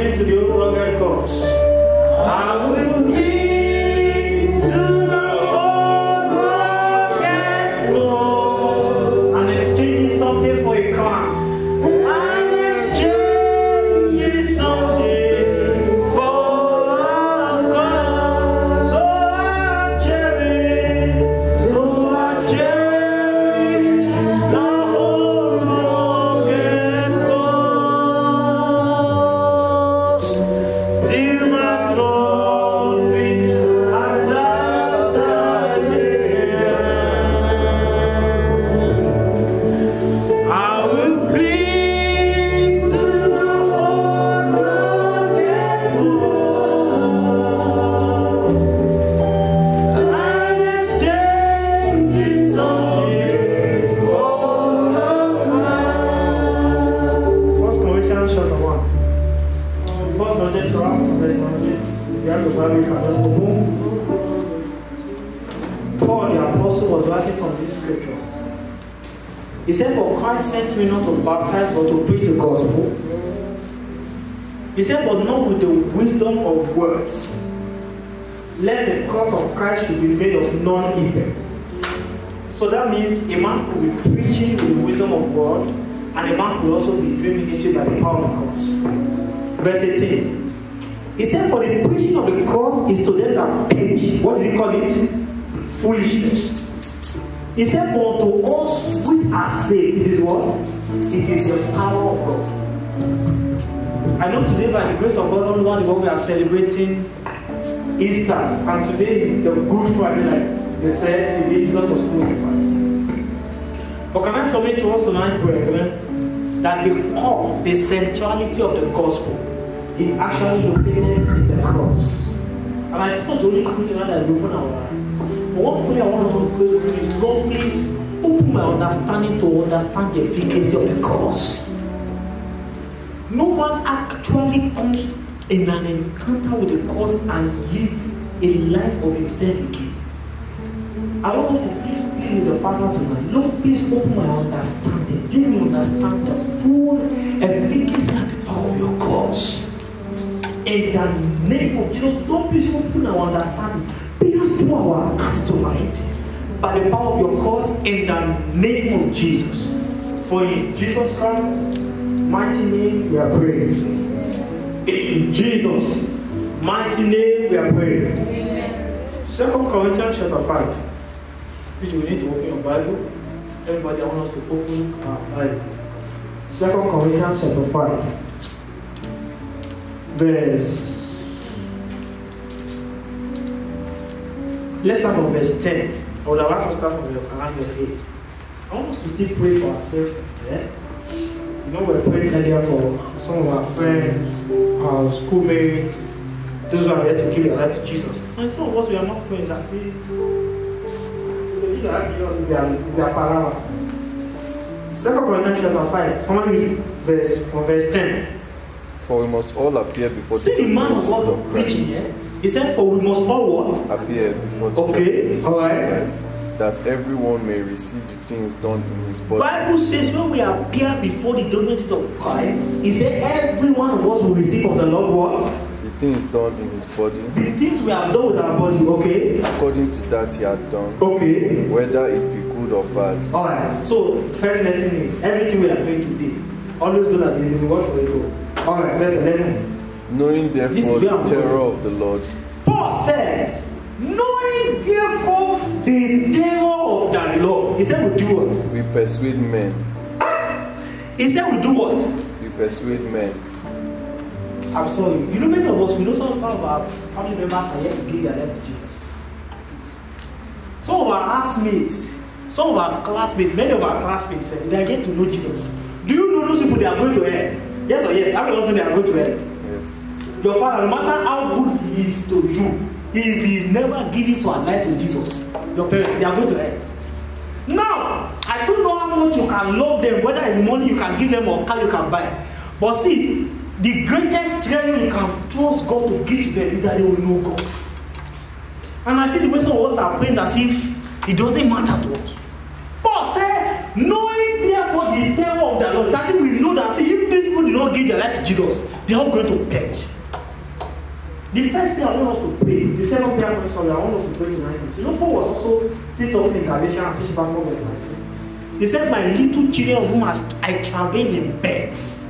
cling to the old rugged cross. I will cling to the old rugged cross. And exchange something for a crown. And exchange something for a crown. So I cherish the old rugged cross. Till my trophy at last I will cling to the old rugged cross and exchange something for a crown. 1 Corinthians chapter 1. 1 Corinthians chapter 1, verse 19. If you have the Bible, you can just open. Paul the apostle was writing from this scripture. He said, for Christ sent me not to baptize but to preach the gospel. He said, but not with the wisdom of words, lest the cross of Christ should be made of none effect. So that means a man could be preaching with the wisdom of God, and a man could also be doing ministry by the power of the cross. Verse 18. He said, for the preaching of the cross is to them that perish. What did he call it? Foolishness. He said, but to us which are saved, it is what? It is the power of God. I know today, by the grace of God, all over the world we are celebrating Easter, and today is the Good Friday, like they said, the day Jesus was crucified. But can I submit to us tonight, brethren, that the core, the centrality of the gospel is actually located in the cross. And I thought the Holy Spirit tonight that will open our eyes. But one prayer I want us to pray with is, Lord, please open my understanding to understand the efficacy of the cross. No one actually comes in an encounter with the cross and live a life of himself again. I want us to please plead with the Father tonight. Lord, please open my understanding. Let me understand the full efficacy and the power of your cross. In the name of Jesus, Lord, please open our understanding. Pierce through our hearts tonight by the power of your cross in the name of Jesus. For in Jesus Christ's mighty name we are praying. In Jesus' mighty name we are praying. 2 Corinthians chapter 5. Which we need to open your Bible. Everybody, I want us to open our Bible. 2 Corinthians chapter 5. Let's start from verse 10. I would have asked to start from around verse 8. I want us to still pray for ourselves. Yeah? You know, we're praying earlier for some of our friends, our schoolmates, those who are here to give their life to Jesus. And some of us, we are not praying. I see, Jesus is their power. 2 Corinthians chapter 5. Someone read verse 10. For we must all appear before the man of God preaching here. He said, for we must all what? Appear before the Christ, that everyone may receive the things done in his body. Bible says when we appear before the judgment of Christ, he said every one of us will receive from the Lord what? The things done in his body. The things we have done with our body, okay? According to that he had done. Okay. Whether it be good or bad. Alright. So first lesson is everything we are doing today. Always do that there is a reward for it all. Alright, verse 11. Knowing therefore the terror of the Lord. Paul said, knowing therefore the terror of the Lord. He said we do what? We persuade men. He said we do what? We persuade men. I'm sorry. You know, many of us, we know some of our family members are yet to give their life to Jesus. Some of our housemates, some of our classmates, many of our classmates, they are yet to know Jesus. Do you know those people, they are going to hell? Yes or yes? How many of them they are going to hell? Yes. Your father, no matter how good he is to you, if he never give his life to Jesus, your parents, they are going to hell. Now, I don't know how much you can love them, whether it's money you can give them or car you can buy. But see, the greatest treasure you can trust God to give to them is that they will know God. And I see the way some of us are praying as if it doesn't matter to us. Paul said, knowing therefore the terror of the Lord, it's as if we know that, see, if these people do not give their life to Jesus, they are going to perish. The first prayer I want us to pray, the second prayer I want us to pray tonight is, you know, Paul was also still talking in Galatians and teaching about 4 verse 19. He said, my little children of whom I travail in beds.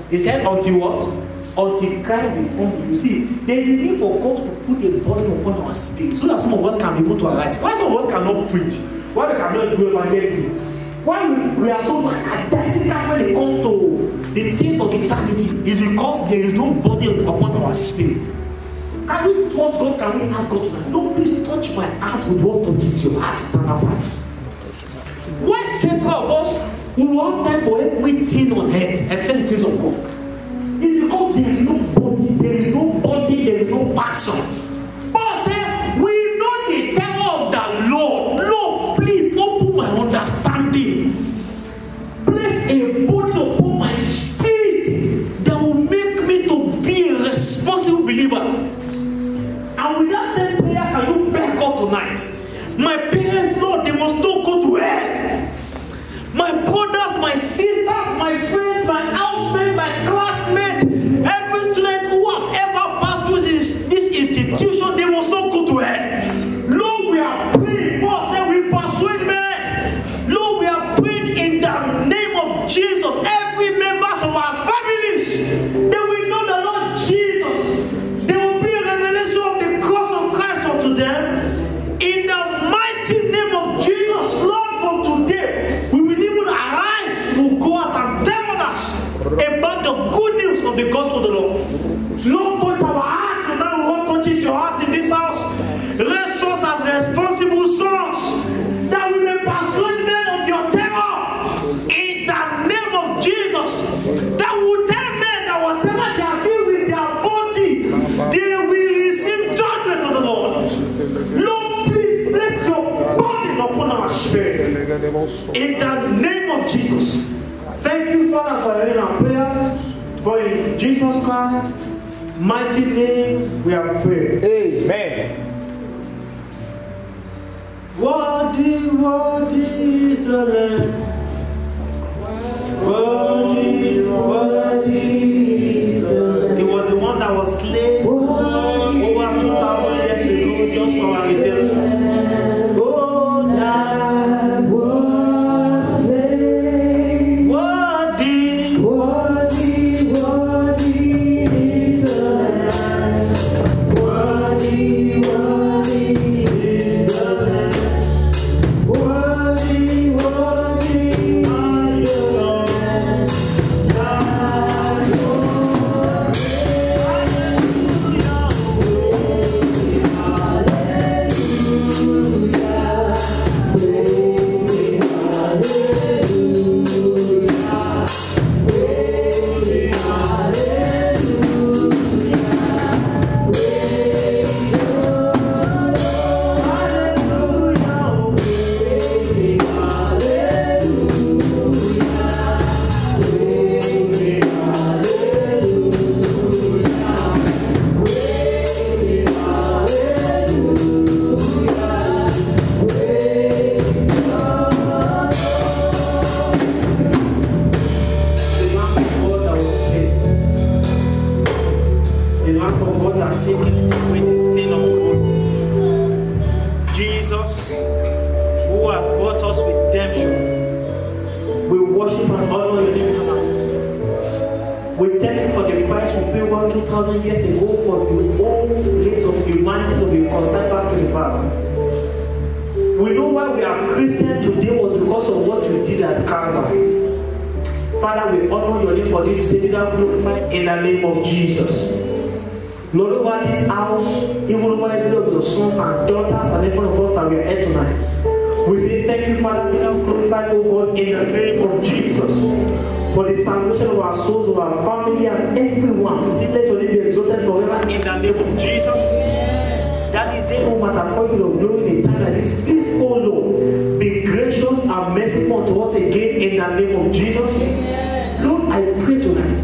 He said, until what? Until Christ be formed. You see, there is a need for God to put a burden upon our spirit so that some of us can be able to arise. Why some of us cannot preach? Why we cannot do evangelism? Why we are so lackadaisical when it comes to the things of eternity is because there is no burden upon our spirit. Can we trust God? Can we ask God to say, no, please touch my heart with what touches your heart, eternal Father? Why several of us who have time for everything on earth except the things of God? It's because there is no body, there is no passion. Paul said, we know the terror of the Lord. Lord, please open my understanding. Place a burden upon my spirit that will make me to be a responsible believer. And with that same prayer, can you beg God tonight? My parents, Lord, they must not go to hell. My brothers, my sisters, my friends, my housemates, my classmates, every student who have ever passed through this institution, they must not go to hell. Lord, we are praying. Paul said we persuade men. Lord, we are praying in the name of Jesus. Every members of our families, they will know the Lord Jesus. There will be a revelation of the cross of Christ unto them. In the mighty name of Jesus, Lord, from today, we will even arise, we'll go out and tell others about the good news of the gospel of the Lord. Lord, touch our heart tonight. What touches your heart in this house? Raise us as responsible sons that we may persuade men of your terror in the name of Jesus. That will tell men that whatever they are doing with their body, they will receive judgment of the Lord. Lord, please place your burden upon our spirit in the name of Jesus. Thank you, Father, for hearing our prayers. For in Jesus Christ, mighty name, we have prayed. Amen. Worthy, worthy is the Lamb. Worthy, worthy is the Lamb. It was the one that was slain over 2,000 years ago just for our redemption. Oh, that was slain. Worthy, worthy, worthy is the Lamb. Worthy, worthy is the Lamb. Worthy, worthy are you, Lord. We thank you for the price we paid 2,000 years ago for the whole race of humanity to be reconciled back to the Father. We know why we are Christian today was because of what you did at Calvary. Father, we honor your name for this. We say, be thou glorified in the name of Jesus. Lord, over this house, even over every of your sons and daughters and every of us that we are here tonight, we say thank you, Father, be thou glorified, O God, in the name of Jesus. For the salvation of our souls, of our family, and everyone. We say, let your name be exalted forever in the name of Jesus. That is the no matter for you of glory in a time like this. Please, O Lord, be gracious and merciful to us again in the name of Jesus. Lord, I pray tonight,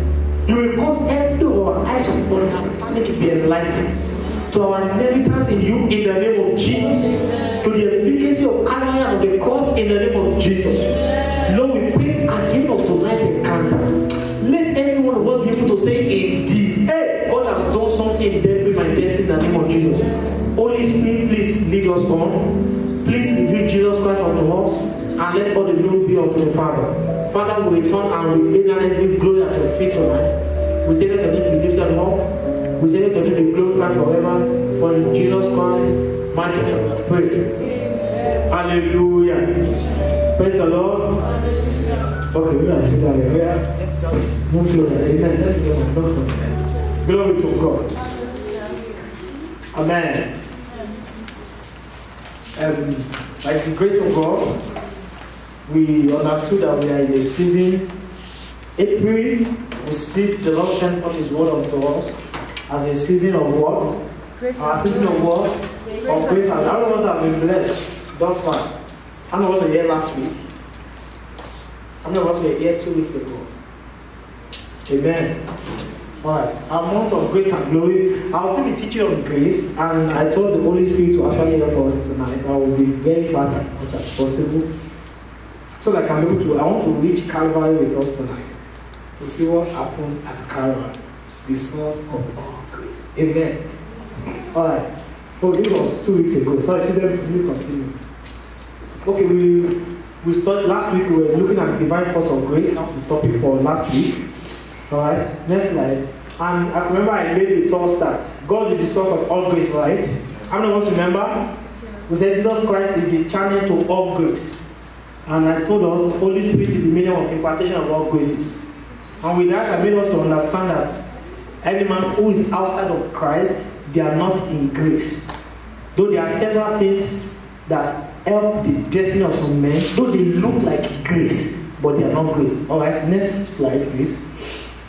you will cause every of our eyes of understanding to be enlightened to our inheritance in you in the name of Jesus, to the efficacy of Calvary and of the cross in the name of Jesus. Lord, we pray at the end of tonight's encounter, let everyone unto the Father. Father, we return and we lay down every glory at your feet tonight. We say that your name be lifted up. We say that your name be glorified forever. For in Jesus Christ, mighty name we have prayed. Hallelujah. Praise the Lord. Okay, we are sitting there. Let's just move closer. Amen. Let's get my doctor. Glory to God. Amen. By the grace of God, we understood that we are in a season. April, we see the Lord send forth His word unto us as a season of what? Grace. Our season of what? Of grace. And how many of us have been blessed thus far? How many of us were here last week? How many of us were here 2 weeks ago? Amen. Alright, a month of grace and glory. I'll still be teaching on grace, and I trust the Holy Spirit to actually help us tonight. I will be very fast as much as possible, so that I can be able to. I want to reach Calvary with us tonight to see what happened at Calvary, the source of all grace. Amen. Alright. Oh, this was 2 weeks ago. So I should continue. Okay, we started last week. We were looking at the divine force of grace. That was the topic for last week. Alright, next slide. And I remember I made the thought that God is the source of all grace, right? How many of us remember? We said Jesus Christ is the channel to all grace. And I told us Holy Spirit is the medium of impartation of all graces. And with that, I made us to understand that any man who is outside of Christ, they are not in grace. Though there are several things that help the destiny of some men, though they look like grace, but they are not grace. Alright, next slide, please.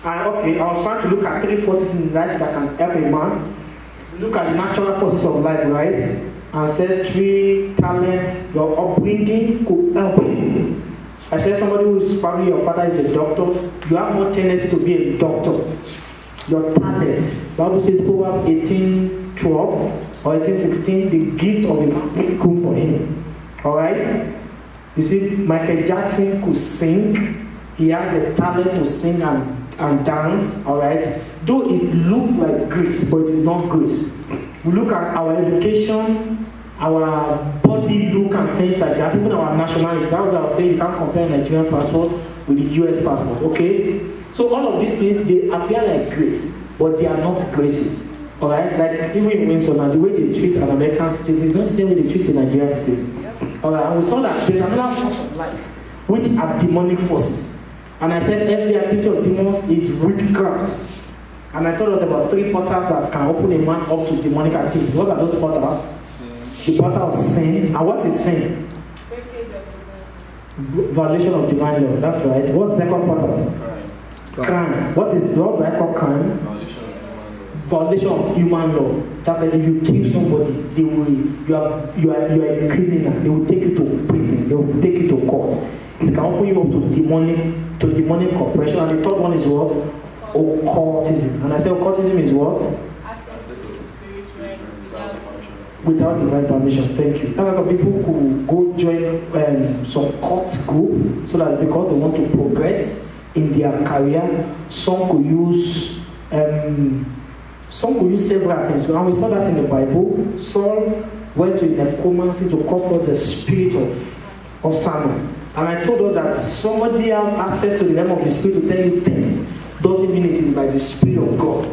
Okay, I was trying to look at 3 forces in life that can help a man. Look at the natural forces of life, right? Ancestry, talent, your upbringing could help you. I said somebody who's probably your father is a doctor, you have more tendency to be a doctor. Your talent, Bible says Proverbs 18:12 or 18:16, the gift of a man make room for him. Alright? You see, Michael Jackson could sing. He has the talent to sing and dance, alright? Though it looked like grace, but it is not grace. We look at our education, our body look and things like that, even our nationality. That was what I was saying, you can't compare Nigerian passport with the US passport, okay? So all of these things, they appear like grace, but they are not graces, alright? Like even in Windsor now, the way they treat an American citizen is not the same way they treat a Nigerian citizen. Alright, and we saw that there's another force of life, which are demonic forces. And I said every activity of demons is witchcraft. And I told us about 3 portals that can open a man up to demonic activity. What are those portals? Sin. The portal of sin. And what is sin? Violation of divine law. That's right. What's the second portal? Crime. What do I call crime? Violation of human law. That's like if you kill somebody, they will, you are a criminal. They will take you to prison. They will take you to court. It can open you up to demonic oppression. And the third one is what? Occultism. And I say occultism is what? Access to spirit without divine permission. Thank you. That's why some people could go join some cult group so that because they want to progress in their career, some could use several things. And we saw that in the Bible. Saul went to necromancy to call for the spirit of Samuel. And I told us that somebody has access to the realm of the Spirit to tell you things. Doesn't mean it is by the Spirit of God.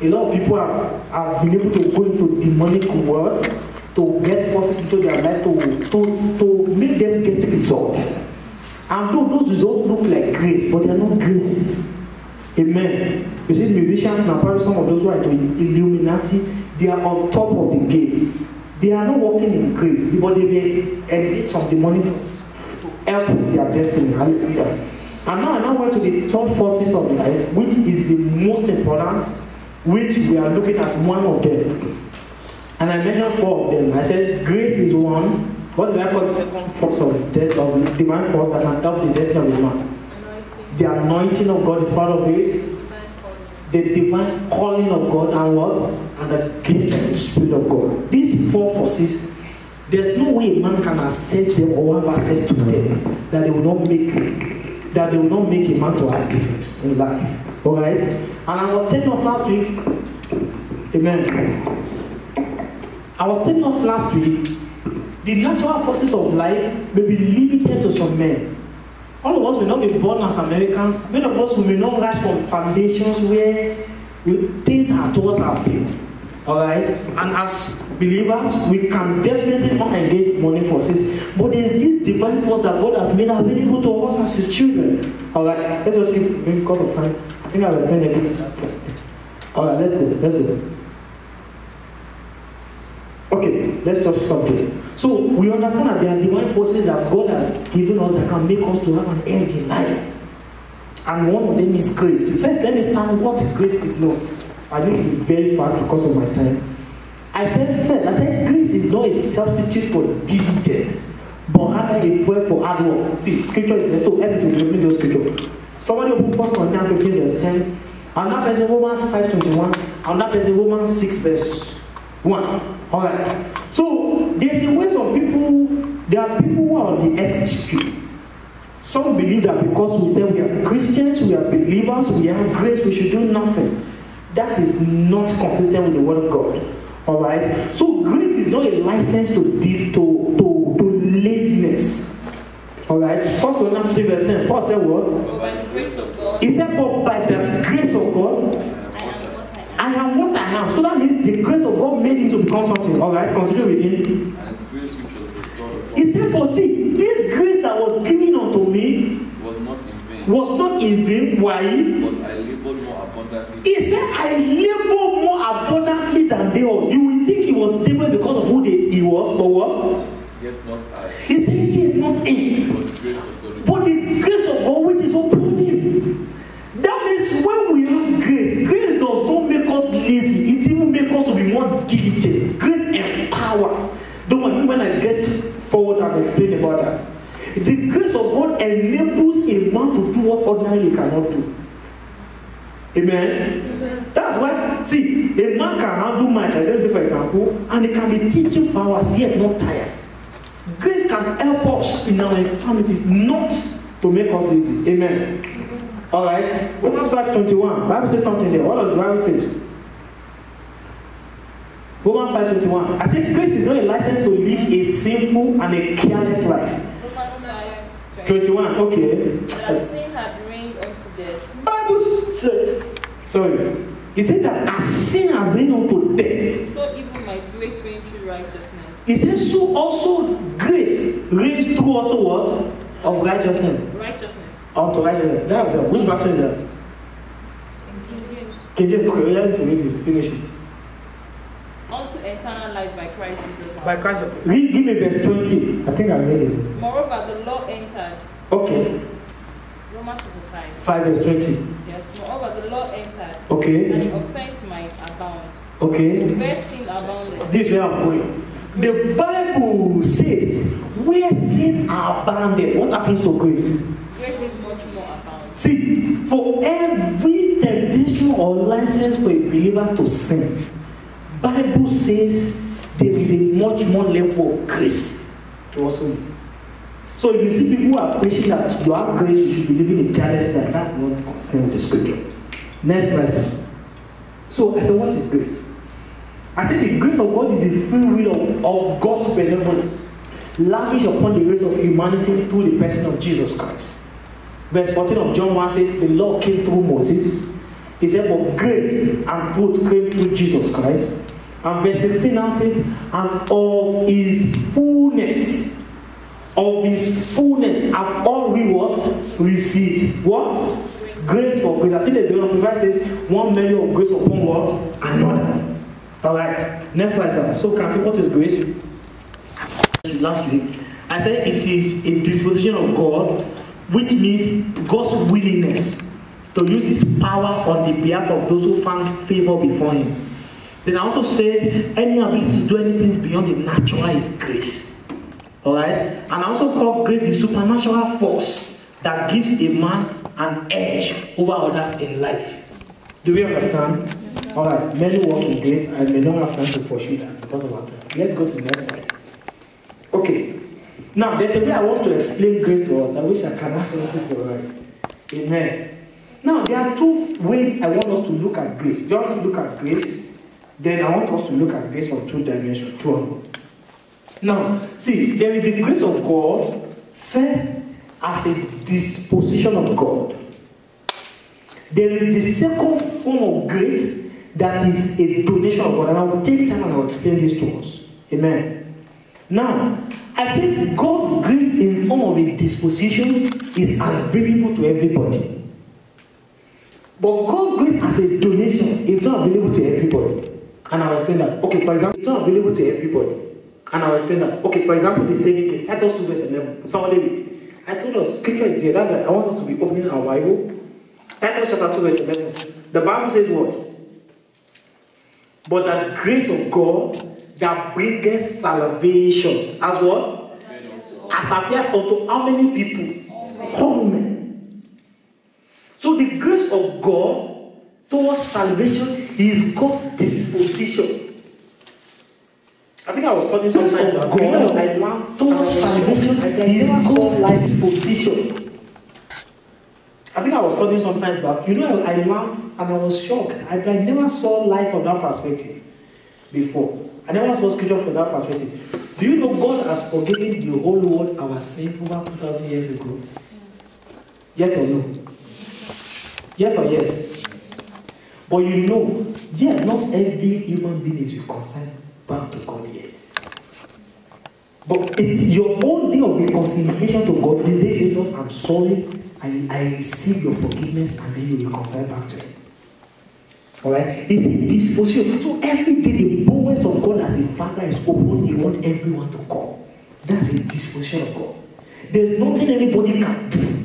A lot of people have been able to go into demonic world to get forces into their life to make them get results. And those results look like grace, but they are not graces. Amen. You see, musicians now, probably some of those who are into Illuminati, they are on top of the game. They are not working in grace, but they may engage some demonic forces help their destiny. Hallelujah. And now I now went to the 3rd forces of life, which is the most important, which we are looking at one of them. And I mentioned 4 of them. I said grace is one. What do I call the second force of divine force that can help the destiny of a man? The anointing of God is part of it. The divine calling of God and what? And the gift of the Spirit of God. These 4 forces, there's no way a man can access them or have access to them that they will not make a man to have difference in life. Alright? And I was telling us last week, amen. I was telling us last week, the natural forces of life may be limited to some men. All of us may not be born as Americans. Many of us may not rise from foundations where things are towards our field. Alright? And as believers, we can definitely not engage money for sins. But there is this divine force that God has made available to us as His children. Alright? Let's just keep, because of time. I think I'll explain a bit. Alright, let's go. Okay, let's just stop there. So we understand that there are divine forces that God has given us that can make us to have an edge in life. And one of them is grace. First, let me start what grace is not. I need to be very fast because of my time. I said grace is not a substitute for diligence, but rather a prayer for hard work. See, scripture is there, so everything to read those scripture. Somebody open 1 Corinthians 15 verse 10, another person Romans 5:21, another person Romans 6 verse 1. Alright. So there's a way some people, there are people who are on the extreme. Some believe that because we say we are Christians, we are believers, we have grace, we should do nothing. That is not consistent with the word of God. Alright? So grace is not a license to laziness. Alright? 1 Corinthians 15 verse 10. Paul said what? But by the grace of God. He said, but by the grace of God, I am what I am. So that means the grace of God made him to become something. Alright, continue with him. And his grace which was bestowed upon He said, but see, this grace that was given unto me was not in vain. Was not in vain. Why? But I labored more abundantly. He said, I labored more abundantly than they all. You will think he was laboring because of who he was, but what? Yet not I. He said, yet not him. But the grace of God. But the grace of God which is upon him. That means when we have grace, grace does not make us lazy. It even makes us to be more diligent. Grace empowers. Don't worry, when I get forward, I'll explain about that. The grace of God enables a man to do what ordinarily cannot do. Amen? Amen. That's why, see, a man can handle my say for example, and he can be teaching for hours yet not tired. Grace can help us in our infirmities, not to make us lazy. Amen. Alright, Romans 5:21. Bible says something there. What does the Bible say? Romans 5:21. I said grace is not a license to live a sinful and a careless life. Romans 5:21. Okay. That sin had reigned unto death. Bible says, sorry. It said that as sin has reigned unto death, so even my grace reigned through righteousness. It says so also grace reigns through also what? Of righteousness. Righteousness. Unto righteousness. That's which version is that? King James. Okay, we have to read this. Finish it. Unto eternal life by Christ Jesus. By Christ. Read, give me verse 20. I think I read it. Moreover, the law entered. Okay. Romans 5. 5 verse 20. Yes. Moreover, the law entered. Okay. And the offense might abound. Okay. Where sin abounded. This is where I'm going. The Bible says, where sin abounded, what happens to grace? Grace is much more abound. See, for every temptation or license for a believer to sin, Bible says there is a much more level of grace to also live. So if you see people who are preaching that you have grace, you should be living a careless life, that's not consistent with the scripture. Next lesson. So I said, what is grace? I said the grace of God is the free will of God's benevolence, lavished upon the race of humanity through the person of Jesus Christ. Verse 14 of John 1 says, the law came through Moses. He said, but grace and truth came through Jesus Christ. And verse 16 now says, and of his fullness have all we what? Received. What? Grace for grace. I think there's one of the verse says, one measure of grace upon what? Another. Alright, next slide, sir. So can I see what is grace? Last week, I said it is a disposition of God, which means God's willingness to use his power on the behalf of those who find favor before him. Then I also said any ability to do anything beyond the natural is grace. Alright? And I also call grace the supernatural force that gives a man an edge over others in life. Do we understand? Alright, many walk in grace. I may not have time to pursue that because of our time. Let's go to the next slide. Okay. Now, there's a way I want to explain grace to us. I wish I can have something to write. Amen. Now, there are two ways I want us to look at grace. Just look at grace. Then I want us to look at grace from two dimensions. Two of them. Now, see, there is the grace of God. First, as a disposition of God. There is the second form of grace that is a donation of God. And I will take time and I will explain this to us. Amen. Now, I said God's grace in form of a disposition is available to everybody. But God's grace as a donation is not available to everybody. And I'll explain that. Okay, for example, it's not available to everybody. And I'll explain that. Okay, for example, the saving case, Titus 2 verse 11. Somebody read. I told us, scripture is there. That's why I want us to be opening our Bible. Titus chapter 2 verse 11. The Bible says what? But the grace of God that bringeth salvation. As what? As appeared unto how many people? All men. So the grace of God towards salvation is God's disposition. I think I was studying sometimes that God towards salvation is God's disposition. I think I was studying sometimes back. I learned and I was shocked. I never saw life from that perspective before. I never saw scripture from that perspective. Do you know God has forgiven the whole world our sin over 2,000 years ago? Yes or no? Yes or yes? But not every human being is reconciled back to God yet. But your own day of reconciliation to God, this day Jesus, I'm sorry, I receive your forgiveness, and then you reconcile back to Him. Alright? It's a disposition. So every day the bowels of God as a Father is open, He wants everyone to come. That's a disposition of God. There's nothing anybody can do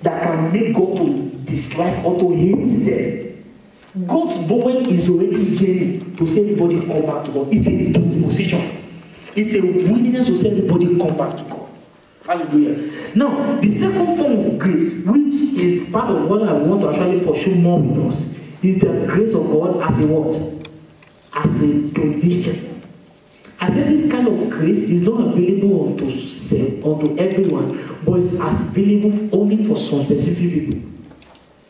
that can make God to dislike or to hate them. God's bowel is already yearning to see everybody come back to God. It's a disposition. It's a willingness to see everybody come back to God. Hallelujah. Now, the second form of grace, which is part of what I want to actually pursue more with us, is the grace of God as a what? As a donation. I said this kind of grace is not available unto everyone, but it's available only for some specific people.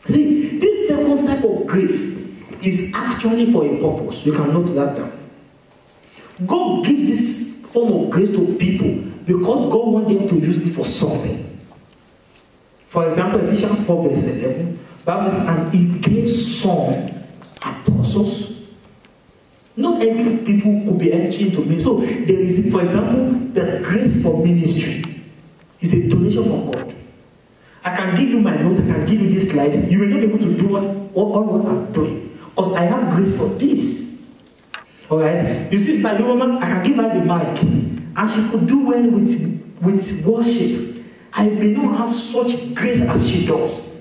See, this second type of grace is actually for a purpose. You can note that down. God gives this form of grace to people because God wants them to use it for something. For example, Ephesians 4 verse 11, Bible says, and He gave some apostles. Not every people could be entering into ministry. So there is, for example, the grace for ministry is a donation from God. I can give you my notes, I can give you this slide. You will not be able to do what I'm doing because I have grace for this. Alright? You see, Sister Yoruba, I can give her the mic and she could do well with worship. I may not have such grace as she does.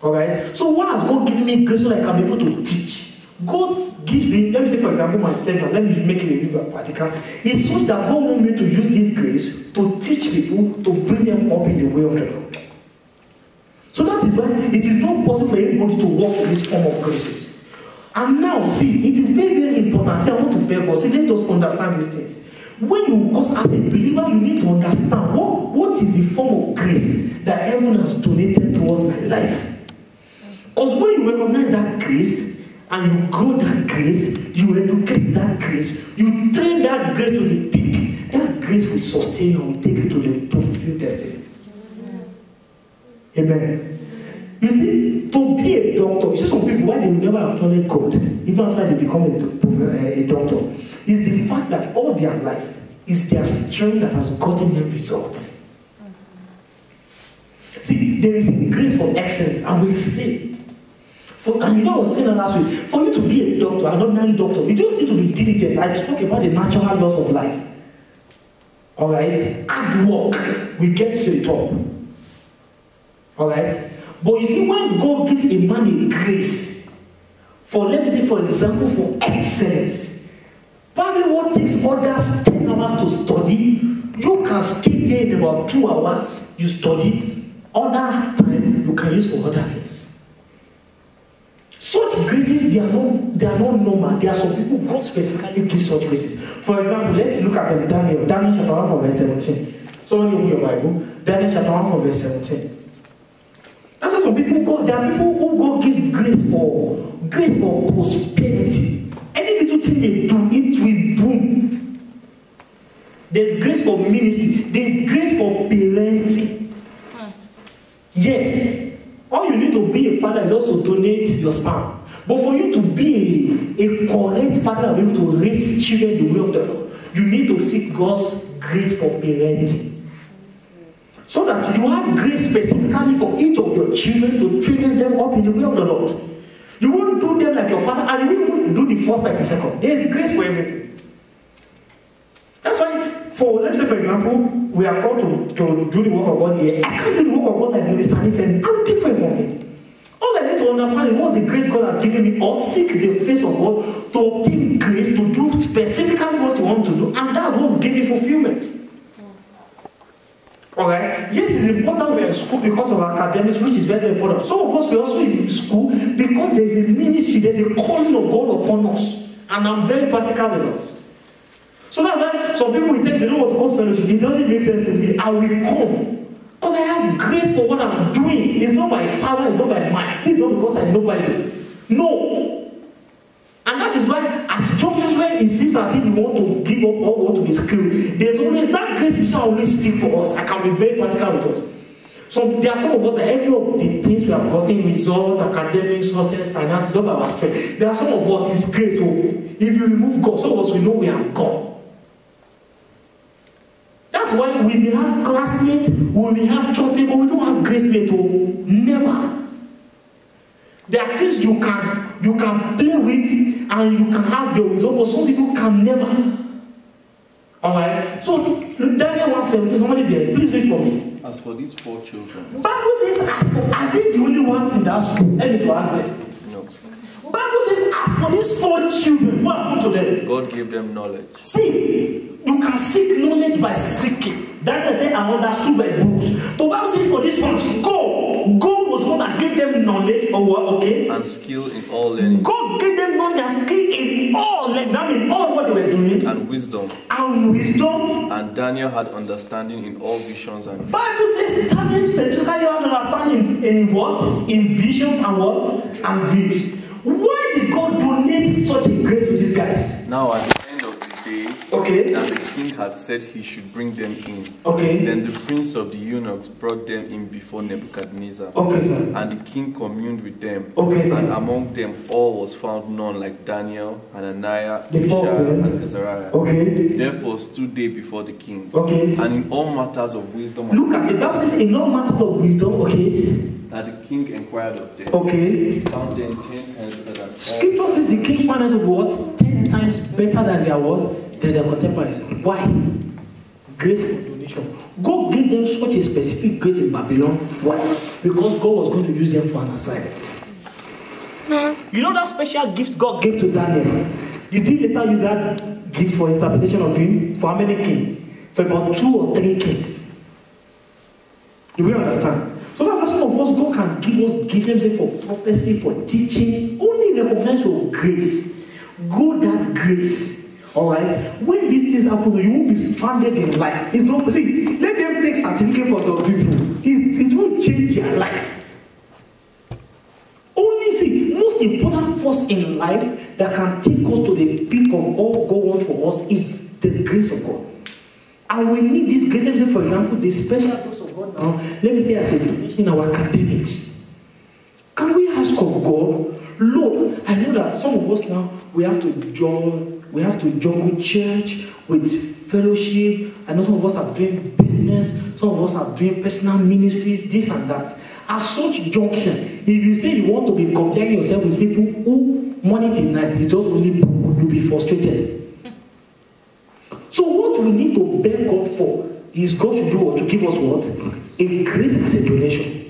Alright? So why has God given me grace so that I can be able to teach? God gives me, let me say for example myself, let me make it a little bit practical. It's so that God wants me to use this grace to teach people, to bring them up in the way of the Lord. So that is why it is not possible for anybody to walk in this form of graces. And now, see, it is very, very important. See, I want to beg us. See, let's just understand these things. When you, because as a believer, you need to understand what is the form of grace that heaven has donated towards my life. Because when you recognize that grace, and you grow that grace, you educate that grace, you train that grace to the peak, that grace will sustain you and will take you to fulfill destiny. Amen. You see, to be a doctor, you see some people, why they will never acknowledge God, even after they become a doctor, is the fact that all their life is their strength that has gotten them results. See, there is a grace for excellence, and we explain. And I was saying that last week, for you to be a doctor, an ordinary doctor, you just need to be diligent. I talk about the natural laws of life. Alright? Hard work will get to the top. Alright? But you see, when God gives a man a grace, for let's say, for example, for excellence, probably what takes others 10 hours to study, you can stay there in about 2 hours, you study, other time you can use for other things. Such graces, they are not normal. There are some people God specifically gives such graces. For example, let's look at Daniel chapter 1 from verse 17. Somebody open your Bible. Daniel chapter 1 from verse 17. That's why some people God, there are people who God gives grace for prosperity. Any little thing they do, it will boom. There's grace for ministry. There's grace for parenting. yes, all you need to be a father is also donate your sperm. But for you to be a correct father, be able to raise children the way of the Lord, you need to seek God's grace for parenting. So that you have grace specifically for each of your children to train them up in the way of the Lord. You won't do them like your father, and you won't do the first like the second. There is grace for everything. That's why, let's say for example, we are called to do the work of God here. I can't do the work of God like Minister Nifen. I'm different from him. All I need to understand is what's the grace God has given me, or seek the face of God to obtain grace to do specifically what you want to do, and that's what will give me fulfillment. Alright? Yes, it's important we're in school because of academics, which is very important. Some of us, we're also in school because there's a ministry, there's a calling of God upon us. And I'm very practical with us. So that's why some people will think they don't want to come to fellowship. It doesn't make sense to me. I will come. Because I have grace for what I'm doing. It's not by power, it's not by might. It's not because I know Bible. No. And that is why at junctures where it seems as if we want to give up or want to be skilled, there's always that grace which shall always speak for us. I can be very practical with us. So there are some of us that every of the things we have gotten, results, academic, success, finances, all by our strength. There are some of us, it's grace. So if you remove God, some of us we know we are gone. That's why we may have classmates, we may have church people, we don't have grace mates. Never. There are things you can play with and you can have your result, but some people can never. Alright? So Daniel 1:17, somebody there, please read for me. As for these 4 children. Bible says, are they the only ones in that school? Let me to answer. No. Bible says, as for these 4 children, what happened to them? God gave them knowledge. See, you can seek knowledge by seeking. Daniel said, I understood by books. But Bible says for this ones, God was the one that gave them knowledge, or what? Okay? And skill in all learning. God gave them knowledge and skill in all learning. That means all what they were doing. And wisdom. And wisdom. And Daniel had understanding in all visions and dreams. Bible says Daniel specifically had understanding in what? In visions and what? And dreams. Why did God donate such a grace to these guys? Now at the end of the days, okay, as the king had said he should bring them in. Okay. Then the prince of the eunuchs brought them in before Nebuchadnezzar. Okay, sir. And the king communed with them. Okay, and sir. among them all was found none like Daniel, Hananiah, Mishael, and Azariah. Okay. Therefore stood they before the king. Okay. And in all matters of wisdom. Look at it. That says in all matters of wisdom. Okay. That the king inquired of them. Okay. He found them 10 times better than all. Scripture says the king found them what? 10 times better than their what? Than their contemporaries. Why? Grace for donation. God gave them such a specific grace in Babylon. Why? Because God was going to use them for an assignment. You know that special gift God gave to Daniel? Did he later use that gift for interpretation of dream? For how many kings? For about 2 or 3 kings. Do we understand? So that some of us, God can give them for prophecy, for teaching, only recognize your grace. Go that grace. Alright? When these things happen, you won't be stranded in life. It's not, see, let them take certificate for some people. It won't change their life. Only see, most important force in life that can take us to the peak of all God wants for us is the grace of God. And we need this grace. For example, the special grace of God now, let me say as a donation in our academics. Can we ask of God, Lord, I know that some of us now, we have to juggle church with fellowship. I know some of us are doing business, some of us are doing personal ministries, this and that. At such junction, if you say you want to be comparing yourself with people who morning till night is just only book, you'll be frustrated. So what we need to beg God for is God should do what? To give us what? A grace as a donation.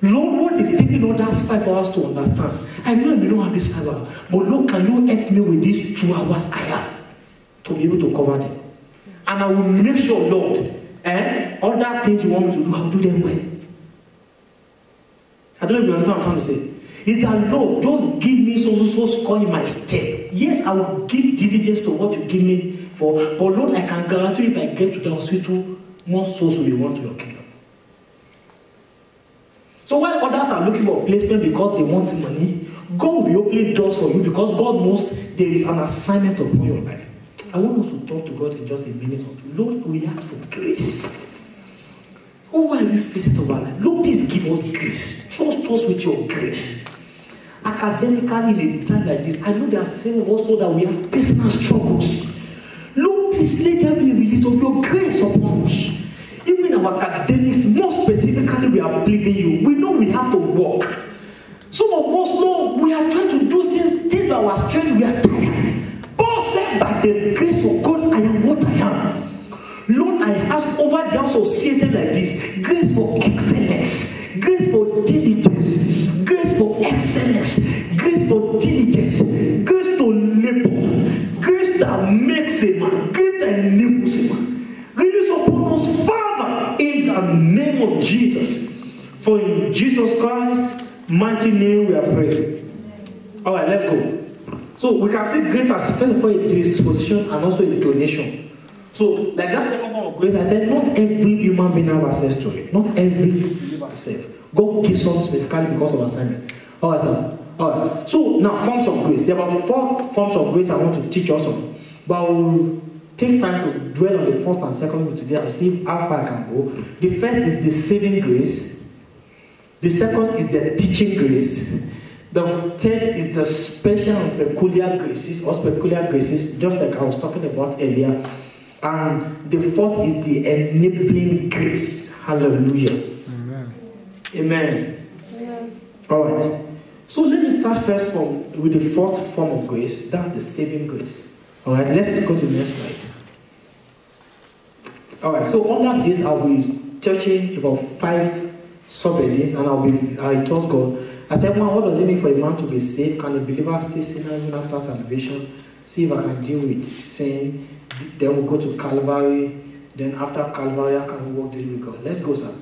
Lord, what is taking others 5 hours to understand? I know we don't have this 5 hours, but Lord, can you help me with these 2 hours I have to be able to cover them? And I will make sure, Lord, other things you want me to do, I'll do them well. I don't know if you understand what I'm trying to say. Is that, Lord, just give me so score in my step. Yes, I will give diligence to what you give me for, but Lord, I can guarantee if I get to the hospital, more souls will be won to your kingdom. So while others are looking for placement because they want money, God will be opening doors for you because God knows there is an assignment upon your life. I want us to talk to God in just a minute or two. Lord, we ask for grace. over every facet of our life. Lord, please give us grace. Trust us with your grace. Academically, in a time like this, I know there are several of us know that we have personal struggles. Lord, please let there be a release of your grace upon us. Even in our academics, more specifically, we are pleading you. We know we have to work. Some of us know we are trying to do things by our strength. We are tired. Paul said, by the grace of God, I am what I am. Lord, I ask over the house of CSM like this, grace for excellence, grace for diligence, grace for excellence, grace for diligence, grace to labor, grace that makes a man, grace that enables a man. Release upon us, Father, in the name of Jesus. For in Jesus Christ's mighty name we are praying. All right, let's go. So we can see grace as first of all a disposition and also a donation. So, like that second form of grace, I said, not every human being has access to it. Not every believer is saved. God gives us specifically because of assignment. All right, sir. All right. So now, forms of grace. There are 4 forms of grace I want to teach us on, but I will take time to dwell on the first and second one today and see how far I can go. The first is the saving grace. The second is the teaching grace. The third is the special and peculiar graces, or peculiar graces, just like I was talking about earlier. And the fourth is the enabling grace. Hallelujah. Amen. Amen. Amen. All right. So let me start first with the fourth form of grace. That's the saving grace. All right. Let's go to the next slide. All right. So under this, I'll be touching about 5 subheadings, and I told God, I said, what does it mean for a man to be saved? Can a believer stay sinner even after salvation? See if I can deal with sin. Then we'll go to Calvary. Then after Calvary, I can walk daily with God. Let's go, sir.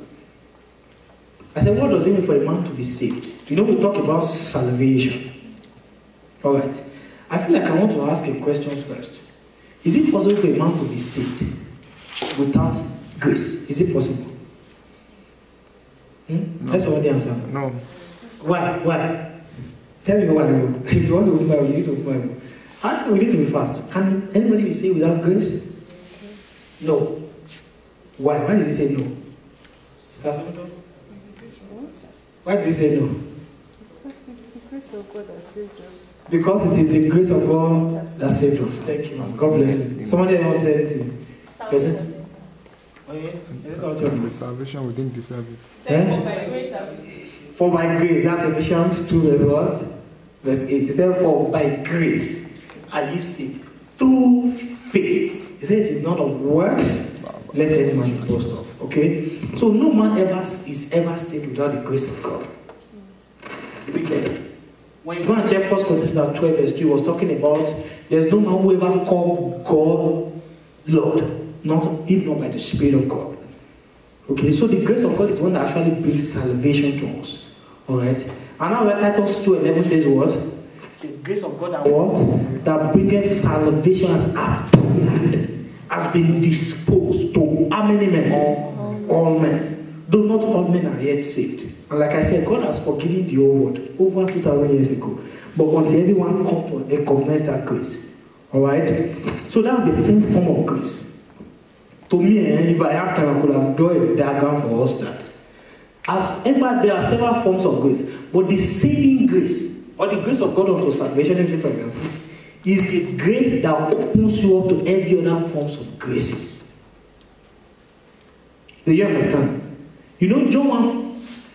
I said, what does it mean for a man to be saved? You know, we talk about salvation. All right. I feel like I want to ask a question first. Is it possible for a man to be saved without grace? Is it possible? No. That's what the answer. No. Why? Tell me why. If you want to open Bible, you need to open Bible. We need to be fast. Can anybody be saved without grace? No. Why? Why did he say no? Why did he say no? Because it's the grace of God that saved us. Because it is the grace of God that saved us. Thank you, man. God bless you. Somebody else said anything? Present? Oh, yeah? The salvation, we didn't deserve it. For by grace are we saved. For by grace. That's Ephesians 2, verse what? Verse 8. It says, for by grace are ye saved through faith. He said it is not of works, lest any man should boast of. Okay? So no man is ever saved without the grace of God. We get it. When you go and check 1 Corinthians 12, verse 2, was talking about there's no man who ever called God Lord, if not by the Spirit of God. Okay, so the grace of God is one that actually brings salvation to us. Alright? And now Titus 2:11 says what? The grace of God that what? That bringeth salvation has been disposed to how many men? All men. Though not all men are yet saved. And like I said, God has forgiven the old world over 2,000 years ago. But until everyone comes to recognize that grace. Alright? So that's the first form of grace. To me, if I have time, I could have drawn a diagram for us that. There are several forms of grace. But the saving grace, or the grace of God unto salvation, let me say for example, is the grace that opens you up to every other forms of graces. Do you understand? You know, John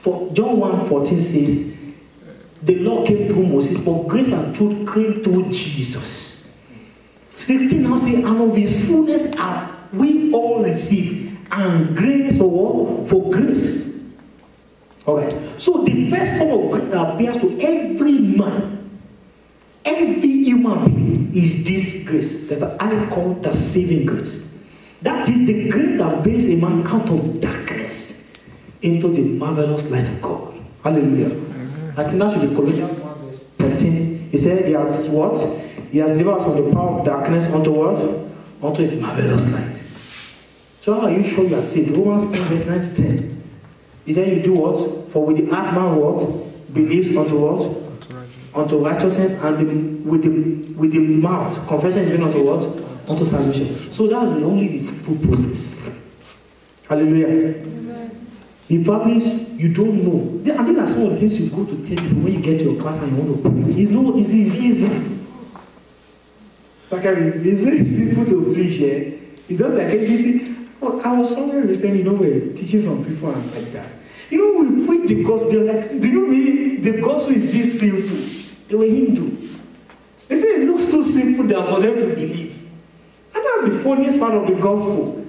1:14 says, the law came through Moses, but grace and truth came through Jesus. 16 now says, and of his fullness have we all received, and grace for what? For grace. Alright. So the first form of grace that appears to every man, every human being, is this grace. That's what I call the saving grace. That is the grace that brings a man out of darkness into the marvelous light of God. Hallelujah. I think that should be Colossians 1 verse 13. He said he has what? He has delivered us from the power of darkness unto what? Unto his marvelous light. So how are you sure you are saved? Romans 10 verse 9 to 10. He said you do what? For with the heart man what? Believes unto what? Unto righteousness, and with the mouth confession is given unto what? Unto salvation. So that's the only the simple process. Hallelujah. Amen. The problem is you don't know. I think that's some of the things you go to tell people when you get to your class and you want to preach. It's no, it's easy. It's very simple to preach. It's just like you see. Oh, I was somewhere recently, we're teaching some people and like that. We preach the gospel. They're like, do you mean the gospel is this simple? They were Hindu. They say it looks too simple there for them to believe. And that's the funniest part of the gospel.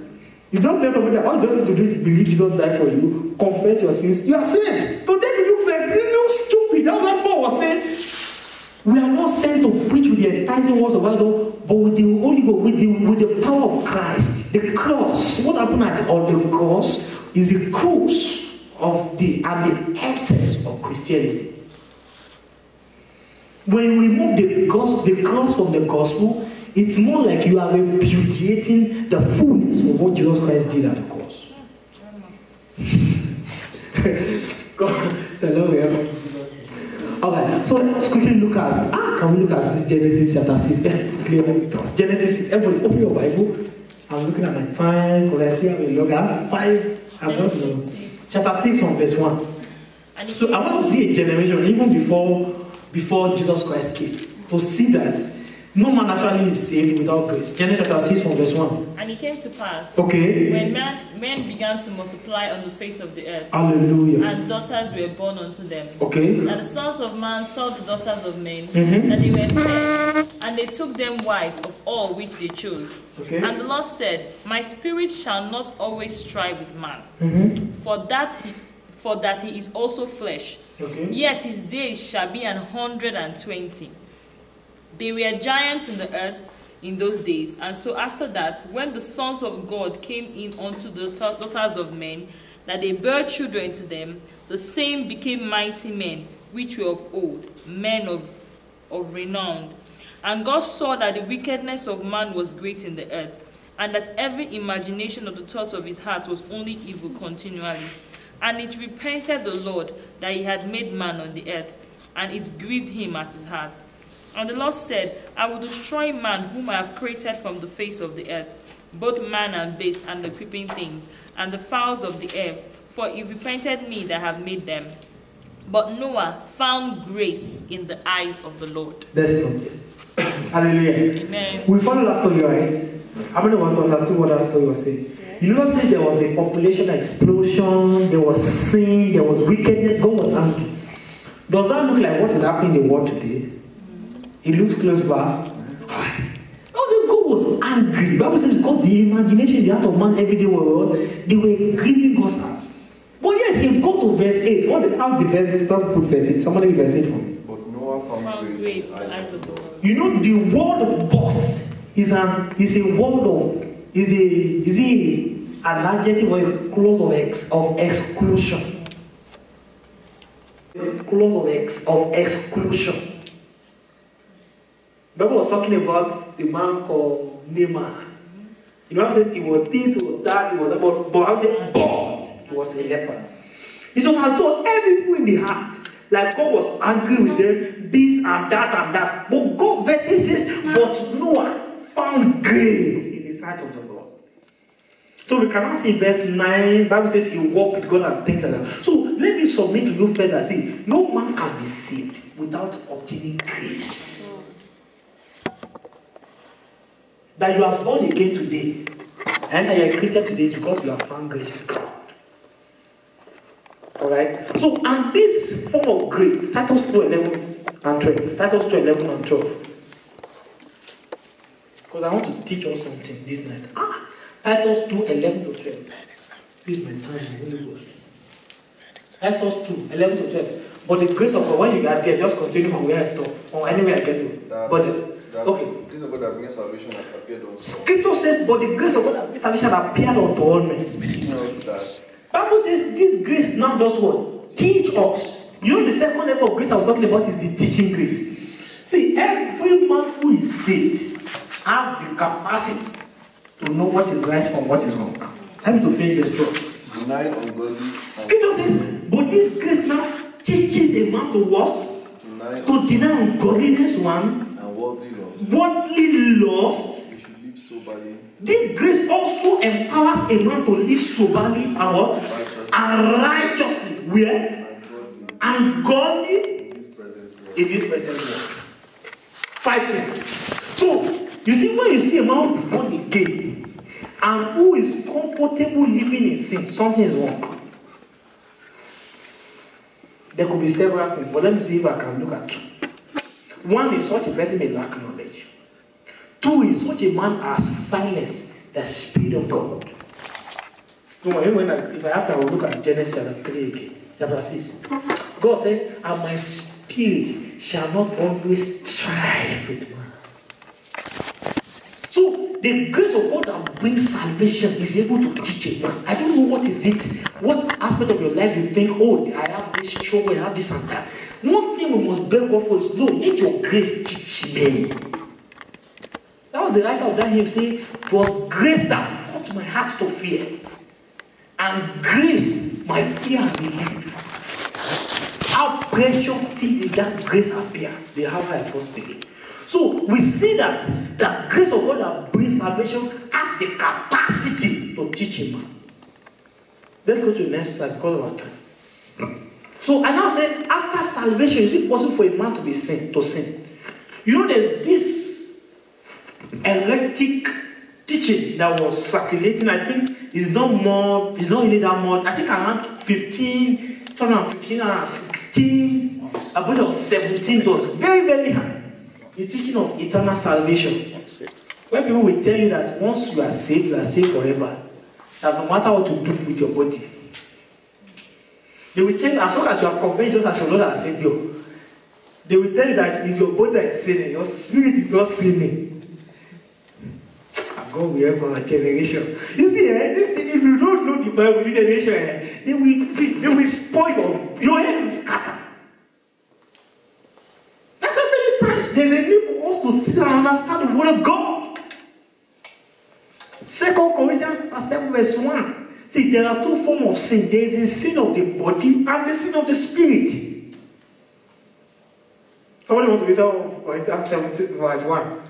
You just tell somebody that all you just need to do is believe Jesus died for you, confess your sins, you are saved. To them it looks stupid. That's what Paul was saying. We are not sent to preach with the enticing words of God, but with the Holy Ghost, with the power of Christ. The cross. What happened on the cross is the cruise of the essence of Christianity. When we remove the cross from the gospel, it's more like you are repudiating the fullness of what Jesus Christ did at the cross. Okay, so let's quickly look at, can we look at this Genesis chapter 6? Genesis 6, everybody open your Bible. I'm looking at my time, because I still have a log. I have 5, I don't know. Chapter 6 from verse 1. So I want to see a generation, even before Jesus Christ came, to see that no man actually is saved without grace. Genesis chapter 6 from verse 1. And it came to pass, okay, when men began to multiply on the face of the earth, hallelujah, and daughters were born unto them. Okay. And the sons of man saw the daughters of men, Mm-hmm. that they were fair, and they took them wives of all which they chose. Okay. And the Lord said, My spirit shall not always strive with man, Mm-hmm. for that he is also flesh. Okay. Yet his days shall be 120. They were giants in the earth in those days. And so after that, when the sons of God came in unto the daughters of men, that they bare children to them, the same became mighty men, which were of old, men of renown. And God saw that the wickedness of man was great in the earth, and that every imagination of the thoughts of his heart was only evil continually. And it repented the Lord that he had made man on the earth, and it grieved him at his heart. And the Lord said, I will destroy man whom I have created from the face of the earth, both man and beast, and the creeping things, and the fowls of the air, for he repented me that have made them. But Noah found grace in the eyes of the Lord. That's not it. Hallelujah. Amen. We follow that story, right? How many of us understood what that story was saying? You know what I'm saying? There was a population explosion, there was sin, there was wickedness, God was angry. Does that look like what is happening in the world today? It looks close by. God was angry. The Bible says because the imagination in the heart of man every day were they were grieving God's heart. But yet, if you go to verse 8, how the verse put verse 8? Somebody read verse 8 for me. But Noah found grace in the eyes of the Lord. You know, the word "but" is a word of an adjective or a clause of exclusion. A clause of exclusion. The Bible was talking about the man called Naaman. You know, it says it was this, it was that, it was about, but I say, but he was a leper. It was as though every people in the heart, like God was angry with them, this and that and that. But God, verse 8 says, but Noah found grace in the sight of the Lord. So we cannot see verse 9, the Bible says he walked with God and things like that. So let me submit to you first and say, no man can be saved without obtaining grace. That you are born again today, and that you are a Christian today is because you have found grace with God. Alright? So, and this form of grace, Titus 2:11 and 12. Titus 2:11 and 12. Because I want to teach us something this night. Titus 2:11 to 12. Please, my time. Titus 2:11 to 12. But the grace of God, when you get there, just continue from where I stop, or anywhere I get to. Okay. The grace of God that brings salvation has appeared unto all. Scripture says, but the grace of God that brings salvation appeared unto all men. Bible says this grace now does what? Teach us. You know the second level of grace I was talking about is the teaching grace. See, every man who is saved has the capacity to know what is right from what is wrong. Time to finish the story. Denying ungodly. Scripture says, but this grace now teaches a man to walk, to deny ungodliness, one, and worldly lust. Worldly lust. We should live soberly. This grace also empowers a man to live soberly and what? and righteously. Where? And godly in this present world. 5 things. So, you see, when you see a man who is born again and who is comfortable living in sin, something is wrong. There could be several things, but let me see if I can look at 2. 1 is such a person may lack knowledge. 2 is such a man has silenced the Spirit of God. So if I have to, I will look at Genesis chapter 3 again, chapter 6. God said, and my spirit shall not always strive with man. So the grace of God that brings salvation is able to teach a man. I don't know what is it, what aspect of your life you think, oh, I have this trouble, I have this and that. One thing we must beg God for is, Lord, let your grace teach me. That was the writer of that hymn saying, it was grace that taught my heart to fear. And grace, my fear relieved. How precious still did that grace appear? The hour I first began. So we see that the grace of God that brings salvation has the capacity to teach a man. Let's go to the next slide because of our time. So I now say, after salvation, is it possible for a man to sin? You know, there's this heretic teaching that was circulating. I think it's not really that much. I think around 2015 and 16, a bit of 17, it was very, very high. The teaching of eternal salvation. Where people will tell you that once you are saved forever. That no matter what you do with your body. They will tell you, as long as you are convinced just as your Lord and Savior, they will tell you that it's your body that is sinning, your spirit is not sinning. God will help our generation. You see, this thing, if you don't know the Bible, this generation, they will spoil your head will scatter. That's why many times there's a need for us to sit and understand the word of God. 2 Corinthians 7 verse 1. See, there are 2 forms of sin. There is the sin of the body and the sin of the spirit. Somebody wants to be 2 Corinthians 7 verse 1.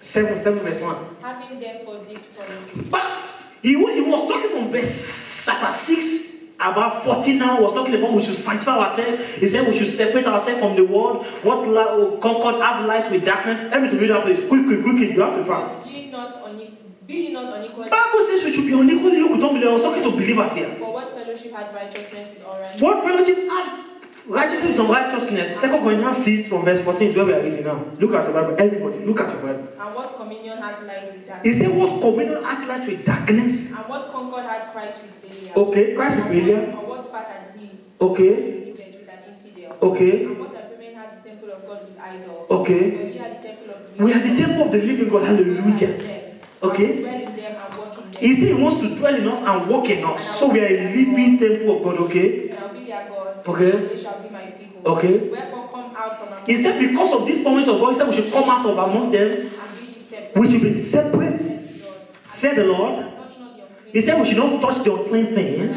7 verse 1. Having therefore this promise. But he was talking from verse chapter 6 about 14 now. Was talking about we should sanctify ourselves. He said we should separate ourselves from the world. What concord have light with darkness. Let me to read that place. Quickly. You have to fast. Be ye not unequal. The Bible says we should be unequal. You don't believe. I was talking to believers here. For what fellowship had righteousness with unrighteousness? What fellowship had righteousness with unrighteousness? 2 Corinthians 6 from verse 14 is where we are reading now. Look at your Bible. Everybody, look at your Bible. And what communion had light with darkness? He said what communion had light with darkness? And what concord had Christ with Belial? Okay, Christ with Belial. And what part had he? Okay. With an infidel? Okay. And what agreement had the temple of God with idol? Okay. But ye had the temple of the We are the temple of the living God. Hallelujah. Okay. Dwell in them and walk in them. He said he wants to dwell in us and walk in us. So we are a living temple of God. Okay. And I will be their God. Okay. And they shall be my people. Okay. Wherefore come out from among He said because of this promise of God, he said we should come out of among them. and be ye separate. We should be separate. Said the Lord. And touch not the unclean. He said we should not touch the unclean things.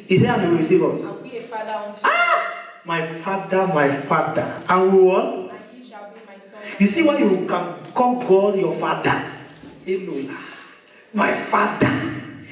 He said and he will receive us. And be a father unto My Father. And we what? you. And ye shall be my son. You see why you can call God your Father? My Father.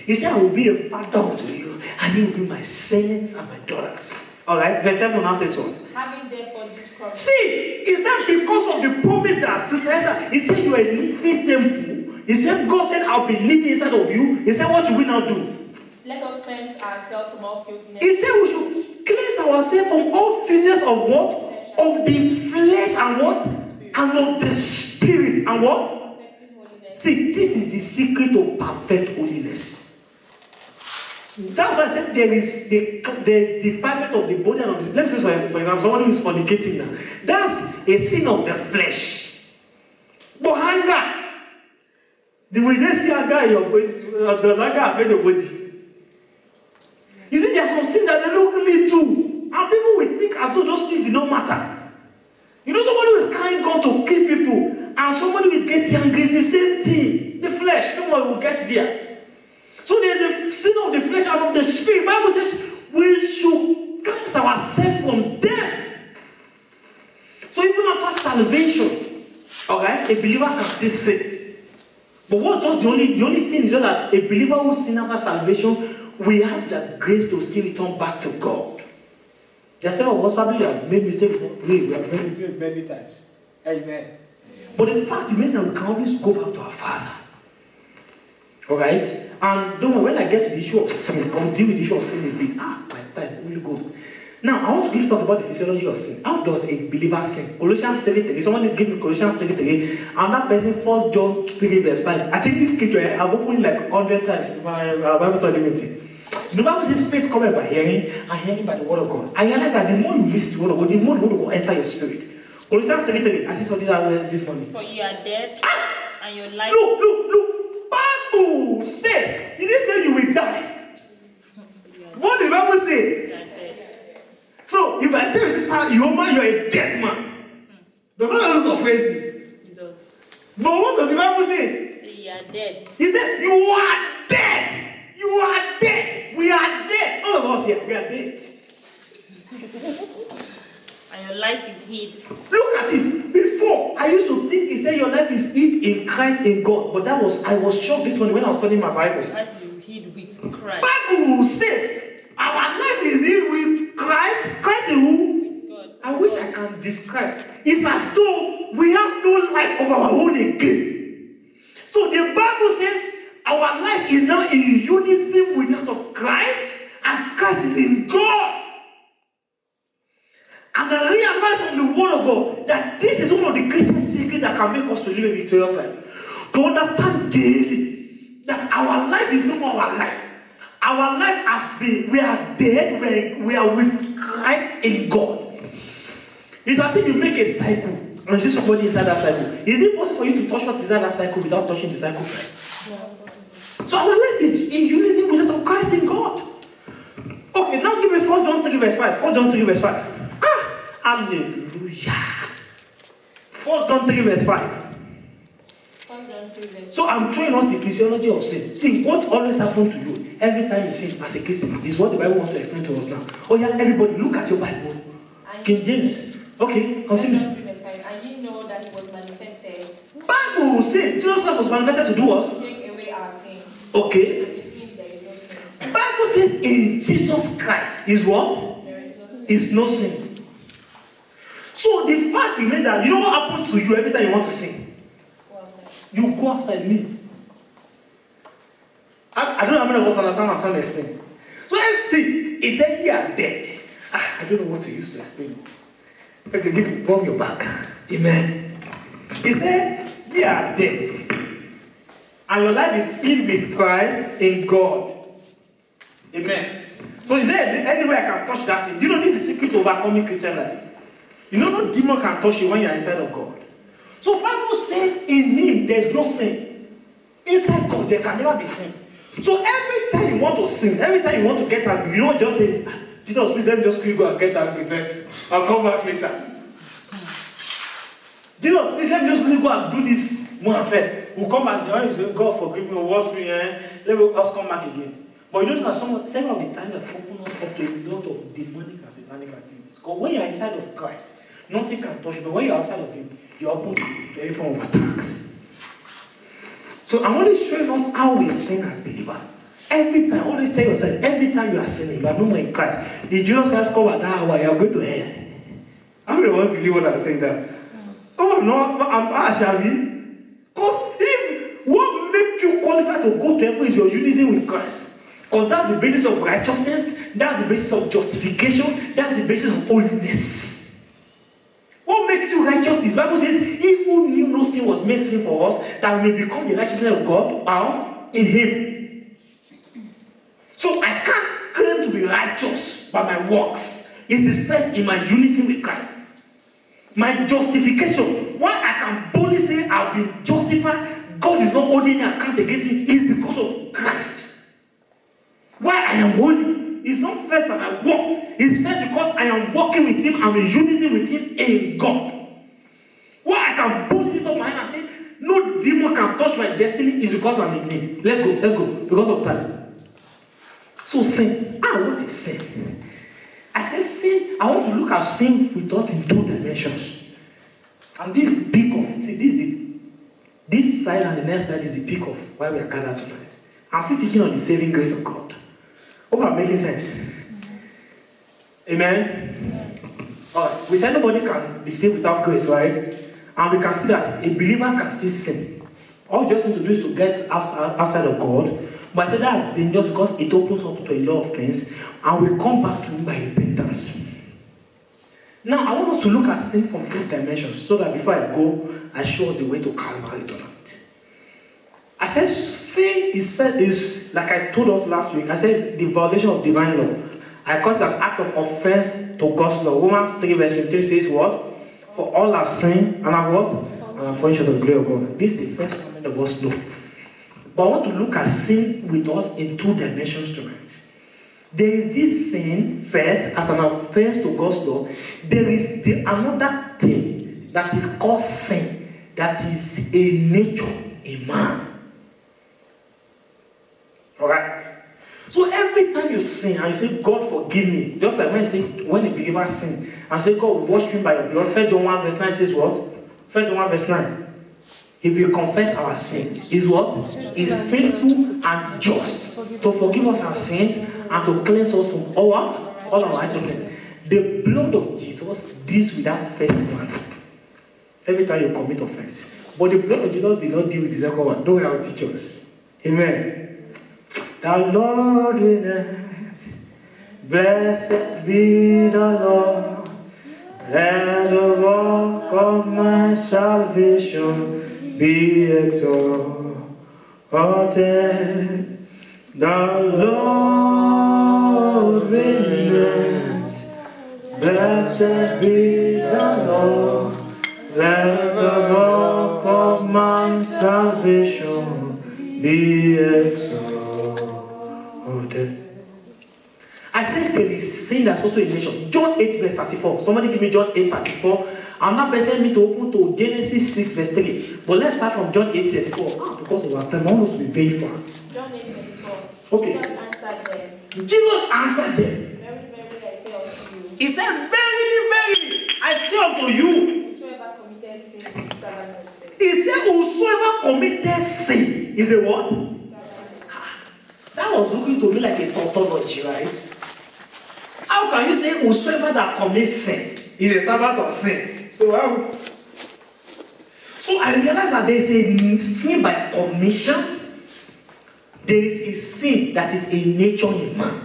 He said, I will be a father unto you, and you will be my sons and my daughters. Alright, verse 7 now says what? Having therefore this promise. See, he said, because of the promise that Sister Esther, he said, you are a living temple. He said, God said, I'll be living inside of you. He said, what should we now do? Let us cleanse ourselves from all filthiness. He said, we should cleanse ourselves from all filthiness of what? Of the flesh and what? And of the spirit and what? Perfecting holiness. See, this is the secret of perfect holiness. That's why I said there is defilement of the body and of the. Let's say, for example, someone who is fornicating now. That's a sin of the flesh. But anger, the way they see anger in your body, does anger affect your body? You see, there are some sins that they locally do, and people will think as though those things do not matter. You know, somebody who is carrying gun to kill people, and somebody who is getting angry is the same thing. The flesh, no one will get there. So there's the sin of the flesh and of the spirit. The Bible says we should cleanse ourselves from them. So even after salvation, alright, a believer can still sin. But what just the only thing is just that a believer who sin after salvation we have the grace to still return back to God. There are some of us probably have made mistakes before. We have made mistakes many times. Amen. But the fact remains that we can always go back to our Father. Alright? And don't worry, when I get to the issue of sin, I'll deal with the issue of sin a bit. My time, Holy Ghost. Now, I want to really talk about the physiology of sin. How does a believer sin? Colossians 3:3. Someone give me Colossians 3:3. And that person, 1 John 3 verse 5. I think this scripture, I've opened like 100 times in my Bible study meeting. The Bible says faith comes by hearing, and hearing by the word of God. I realize that the more you listen to the word of God, the more the word of God enter your spirit. Colossians 3:3. I see something this morning. For you are dead, and your life... Look. Bible says, it didn't say you will die. What did the Bible say? You are dead. So, if I tell your sister, you're a dead man, does that look offensive? It does. But what does the Bible say? You are dead. He said, you are dead. You are dead. We are dead. All of us here, we are dead. And your life is hid. Look at it. Before, I used to think he said your life is hid in Christ, in God. But I was shocked this morning when I was studying my Bible. As you hid with Christ. Bible says our life is hid with Christ. Christ in who? With God. I wish I can describe. It's as though we have no life of our own again. So the Bible says our life is now in unison with that of Christ, and Christ is in God. And I realize from the word of God that this is one of the greatest secrets that can make us to live a victorious life. To understand daily that our life is no more our life. Our life has been, we are dead, we are with Christ in God. It's as if you make a cycle and you see somebody inside that cycle. Is it possible for you to touch what is inside that cycle without touching the cycle first? Yeah. So our life is in unison with that of Christ in God. Okay, now give me 1 John 3 verse 5. 1 John 3 verse 5. Hallelujah. 1 John 3 verse 5. So I'm showing us the physiology of sin. See, what always happens to you every time you sin as a Christian is what the Bible wants to explain to us now. Oh yeah, everybody, look at your Bible. King James. Okay, continue. And you know that it was manifested. Bible says Jesus Christ was manifested to do what? To take away our sin. Okay. And in him there is no sin. Bible says in Jesus Christ is what? There is no sin. Is no sin. So the fact remains that you know what happens to you every time you want to sin? Go outside. You go outside and leave. I don't know how many of us understand what I'm trying to explain. So see, he said you are dead. I don't know what to use to explain. Okay, give me your back. Amen. He said you are dead. And your life is filled with Christ in God. Amen. So he said anywhere I can touch that thing. You know this is the secret to overcoming Christian life. You know no demon can touch you when you are inside of God. So Bible says in him there is no sin. Inside God there can never be sin. So every time you want to sin, every time you want to get angry, you know what just say, Jesus, please let me just quickly go and get angry first. I'll come back later. Jesus, please let me just quickly go and do this one first. We'll come back. You say, God forgive me, what's free, let us come back again. But you notice that some of the times that open us up to a lot of demonic and satanic activities. Because when you're inside of Christ, nothing can touch you. But when you're outside of him, you're open to every form of attacks. So I'm only showing us how we sin as believers. Every time, always tell yourself, every time you are sinning, you are no more in Christ. If Jesus Christ come at that hour, you are going to hell. How many of us believe what I'm saying that? Oh no, I'm shall we? Because if what makes you qualify to go to heaven is your unison with Christ. Because that's the basis of righteousness, that's the basis of justification, that's the basis of holiness. What makes you righteous is the Bible says, he who knew no sin was made sin for us, that we may become the righteousness of God. How? In him. So I can't claim to be righteous by my works. It is first in my unison with Christ. My justification, why I can boldly say I've been justified, God is not holding any account against me, is because of Christ. Why I am holy is not first by my works, it's first because I am walking with him, I'm in unison with him in God. Why I can boldly lift up my hand and say, no demon can touch my destiny, is because I'm in him. Let's go, because of time. So sin, what is sin? I said sin, I want to look at sin with us in 2 dimensions. And this peak of, see this side and the next side is the peak of why we are gathered tonight. I'm still thinking of the saving grace of God. Hope I'm making sense. Amen? Alright, we said nobody can be saved without grace, right? And we can see that a believer can still sin. All you just need to do is to get outside of God. But I said that's dangerous because it opens up to a lot of things. And we come back to him by repentance. Now, I want us to look at sin from 3 dimensions so that before I go, I show us the way to Calvary tonight. I said sin is like I told us last week, I said the violation of divine law. I call it an act of offense to God's law. Romans 3 verse 15 says what? For all have sinned and have what? And have fallen short of the glory of God. This is the first one many of us know. But I want to look at sin with us in 2 dimensions tonight. There is this sin first as an offense to God's law. There is another thing that is called sin, that is a nature in man. Alright? So every time you sin and you say, God forgive me, just like when a believer sins and say, God wash me by your blood, 1 John 1 verse 9 says what? 1 John 1 verse 9. If we confess our sins, is what? Is faithful and just to forgive us our sins and to cleanse us from all what? All unrighteousness. The blood of Jesus deals with that first one. Every time you commit offense. But the blood of Jesus did not deal with the second one. Don't have teach us. Amen. The Lord reigneth. Blessed be the Lord. Let the rock of my salvation be exalted. The Lord reigneth. Blessed be the Lord. Let the rock of my salvation be exalted. I said there is sin that's also in nation. John 8 verse 34. Somebody give me John 8 34. I'm not person me to open to Genesis 6 verse 3. But let's start from John 8 34. Because of our time, I want us to be very fast. John 8 34. Okay. Jesus answered them. Jesus answered them. Very, very, I say unto you. He said, verily, verily, I say unto you. Whosoever committed sin is the servant of sin. He said, whosoever committed sin is a what? That was looking to me like a tautology, right? How can you say whosoever that commits sin is a servant of sin? So I realized that there is a sin by commission. There is a sin that is a nature in man.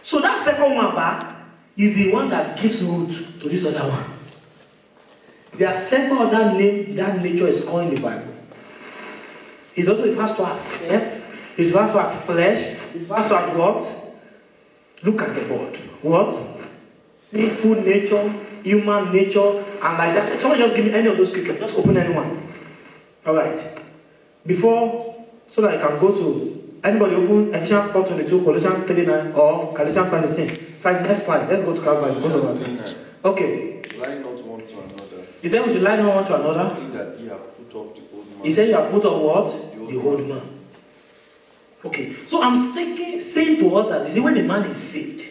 So that second one back is the one that gives root to this other one. There are several other names that nature is called in the Bible. It's also refers to as self, it's refers to as flesh, it's refers to as what? Look at the board. What? Sinful nature, human nature, and like that. Someone just give me any of those scriptures. Just open anyone. Alright. Before, so that I can go to anybody open Ephesians 4:22, Colossians 3:9, or Galatians 5:16. Next slide. Let's go to Calvary. Okay. Lie not one to another. He said we should lie not one to another. See that ye have put off the old man. He said you have put off what? The old man. Okay. So I'm saying to us that you see, when a man is saved,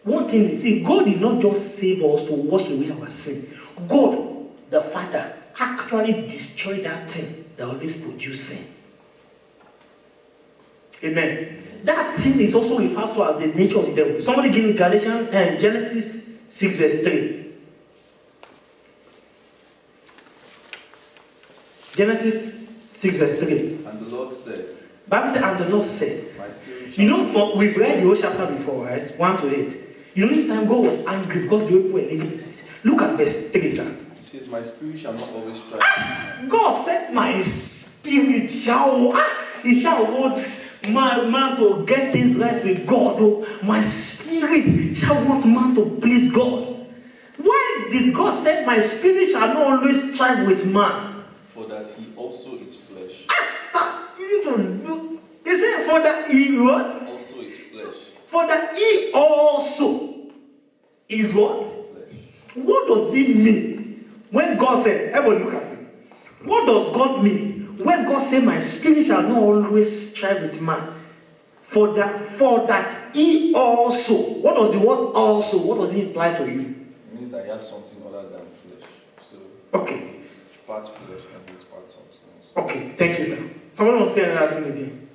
one thing is, see, God did not just save us to wash away our sin. God, the Father, actually destroyed that thing that always produced sin. Amen. That thing is also referred to as the nature of the devil. Somebody give me Genesis 6 verse 3. Genesis 6 verse 3. And the Lord said, Bible said, and the Lord said. my spirit You know, we've read the whole chapter before, right? 1 to 8. You know, this time God was angry because the people were living in it. Look at verse 3, sir. It says, my spirit shall not always strive. God said, my spirit shall, it shall want man to get things right with God. Oh, my spirit shall want man to please God. Why did God say, my spirit shall not always strive with man? For that he also is flesh. You need to look. He said, for that he what? Also is flesh. For that he also is what? Flesh. What does it mean when God said, everybody look at me. What does God mean when God said, my spirit shall not always strive with man? For that he also. What does the word also? What does it imply to you? It means that he has something other than flesh. So Okay. it's part flesh and it's part something else. Okay, thank you, sir. Someone wants to say another thing again.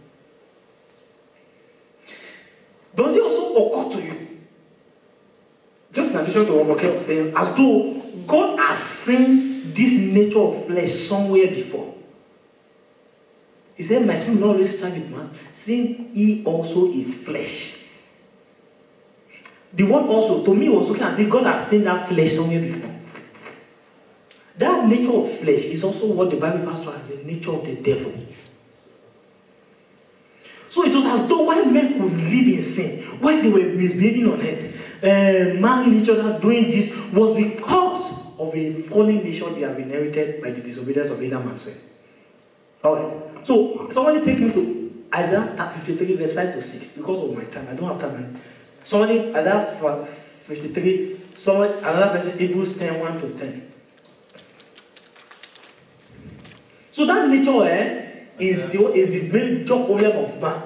addition to what Moke was saying, as though God has seen this nature of flesh somewhere before. He said, my spirit will not always stand with man, seeing he also is flesh. The word also, to me, was looking as if God has seen that flesh somewhere before. That nature of flesh is also what the Bible refers to as the nature of the devil. So it was as though why men could live in sin, why they were misbehaving on earth, marrying each other, doing this, was because of a fallen nature they have inherited by the disobedience of Adam and sin. Alright. So somebody take me to Isaiah 53 verse 5 to 6 because of my time. I don't have time. Somebody, Isaiah 53, somebody, another person, Hebrews 10, 1 to 10. So that nature is the major problem of man.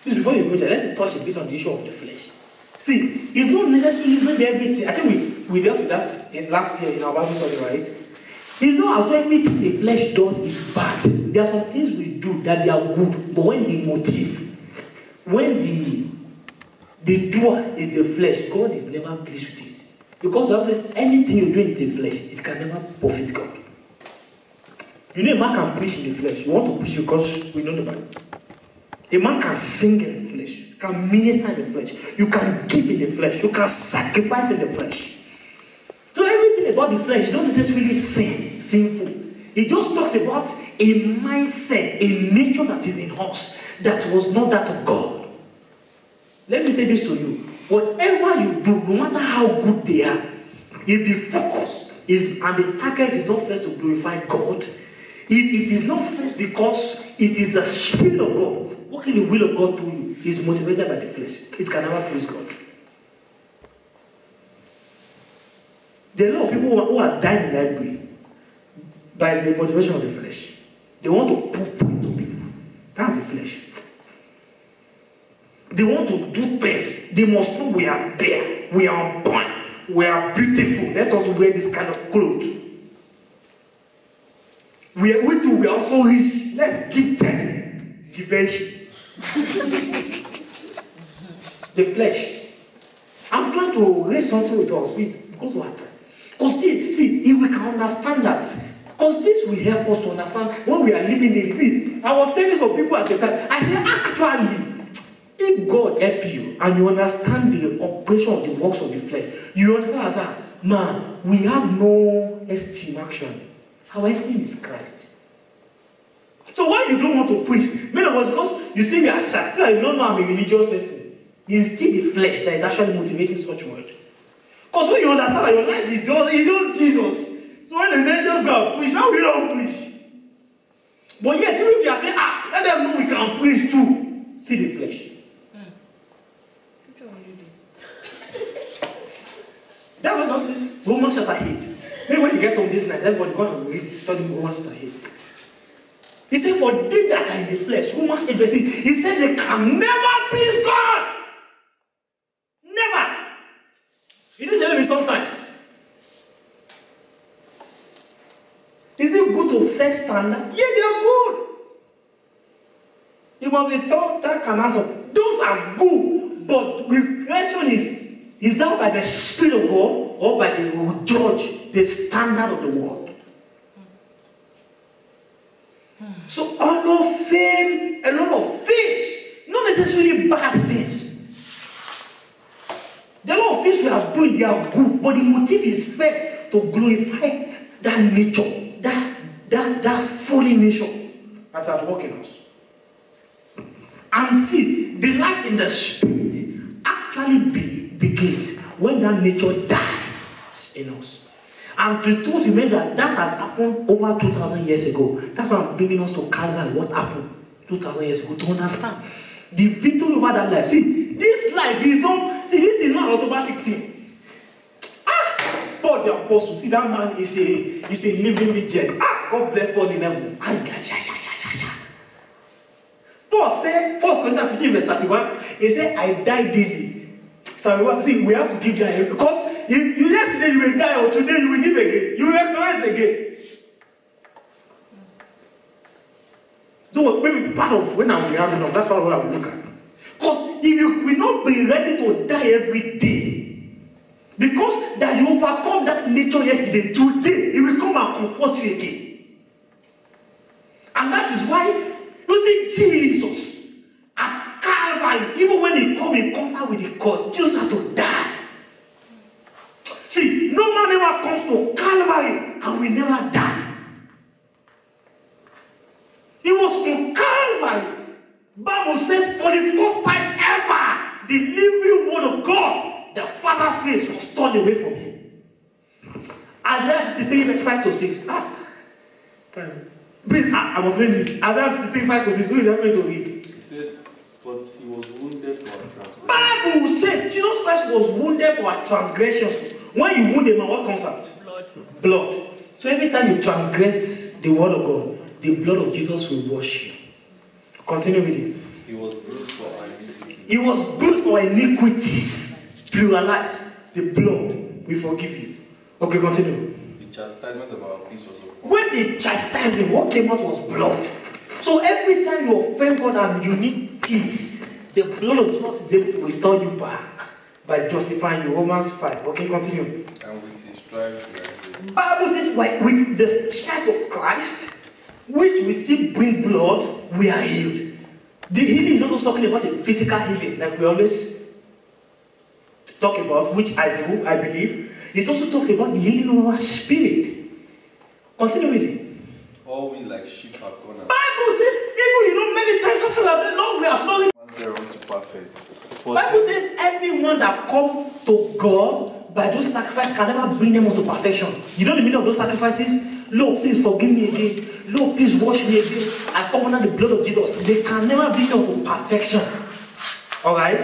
Please, before you go there, let me touch a bit on the issue of the flesh. See, it's not necessarily maybe everything. I think we dealt with that last year in our Bible study, right? It's not as though everything the flesh does is bad. There are some things we do that they are good, but when the motive, when the doer is the flesh, God is never pleased with it. Because the Bible says anything you do in the flesh, it can never profit God. You know, a man can preach in the flesh. You want to preach because we know the Bible. A man can sing in the flesh, can minister in the flesh, you can give in the flesh, you can sacrifice in the flesh. So everything about the flesh is not necessarily sinful. It just talks about a mindset, a nature that is in us that was not that of God. Let me say this to you. Whatever you do, no matter how good they are, if the focus is and the target is not first to glorify God, if it is not first because it is the Spirit of God working the will of God through you, is motivated by the flesh, it can never please God. There are a lot of people who are dying in that way by the motivation of the flesh. They want to prove point to people. That's the flesh. They want to do best. They must know we are there. We are on point. We are beautiful. Let us wear this kind of clothes. We are also rich. Let's give them diversion. The flesh. I'm trying to raise something with us, please, because we are time. Because see, if we can understand that, because this will help us to understand when we are living in it. See, I was telling some people at the time, I said, actually, if God help you and you understand the operation of the works of the flesh, you understand as a man, we have no esteem actually. Our esteem is Christ. So why you don't want to preach? Many of us, because you see me as shy, so I don't know I'm a religious person. It's still the flesh that is actually motivating such word. Because when you understand that your life is just Jesus. So when they say just go and preach, now we don't preach. But yet, even if you are saying, let them know we can preach too, see the flesh. That's what God says, Romans chapter 8. Maybe when you get on this night, everybody go and read, study Romans chapter 8. He said, for they that are in the flesh, Romans 8 verse 8, he said they can never please God. Never. It is maybe sometimes. Is it good to set standard? Yeah, they are good. You must be taught that can answer. Those are good. But the question is that by the Spirit of God or by the judge, the standard of the world? So honor, fame, a lot of things, not necessarily bad things. There are a lot of things we are doing, they are good, but the motive is first to glorify that nature, that fallen nature that's at work in us. And see, the life in the Spirit actually begins when that nature dies in us. And the truth remains that has happened over 2,000 years ago. That's why I'm bringing us to Calvary, what happened 2,000 years ago, to understand the victory over that life. See, this life is not, this is not an automatic thing. Paul the Apostle, see that man is a living legend. God bless Paul in heaven. Paul said, 1 Corinthians 15 verse 31, he said, I die daily. So see, we have to keep dying because you yesterday you will die or today you will live again. You will resurrect again. So maybe part of when I'm having that's part of what I will look at. Because if you will not be ready to die every day, Because that you overcome that nature yesterday, today, it will come and comfort you again. And that is why, you see, Jesus at Calvary, even when he come in contact with the cross, Jesus had to die. See, no man ever comes to Calvary and will never die. It was on Calvary. Bible says for the first time ever, the living word of God, the Father's face was turned away from him. Isaiah 53 verse 5 to 6. Please, I was reading this. Isaiah 53 5 to 6. Who is that going to read? He said, but he was wounded for our transgressions. Bible says Jesus Christ was wounded for our transgressions. When you wound a man, what comes out? Blood. So every time you transgress the word of God, the blood of Jesus will wash you. Continue with it. He was bruised for our iniquities. He was bruised for iniquities. Pluralize. The blood will forgive you. Okay, continue. The chastisement of our peace was upon him. When they chastised him, what came out was blood. So every time you offend God and you need peace, the blood of Jesus is able to return you back by justifying you. Romans 5. Okay, continue. And with his stripes we are healed. Bible says, with the stripe of Christ, which we still bring blood, we are healed. The healing is not just talking about a physical healing, like we always talk about, which I do, I believe. It also talks about the healing of our spirit. Continue with it. All we like sheep have gone astray. Bible says, even many times after I say, Lord, we are sorry. Once they run to perfect. Bible says everyone that comes to God by those sacrifices can never bring them unto perfection. You know the meaning of those sacrifices? Lord, please forgive me again. Lord, please wash me again. I come under the blood of Jesus. They can never bring them unto perfection. Alright?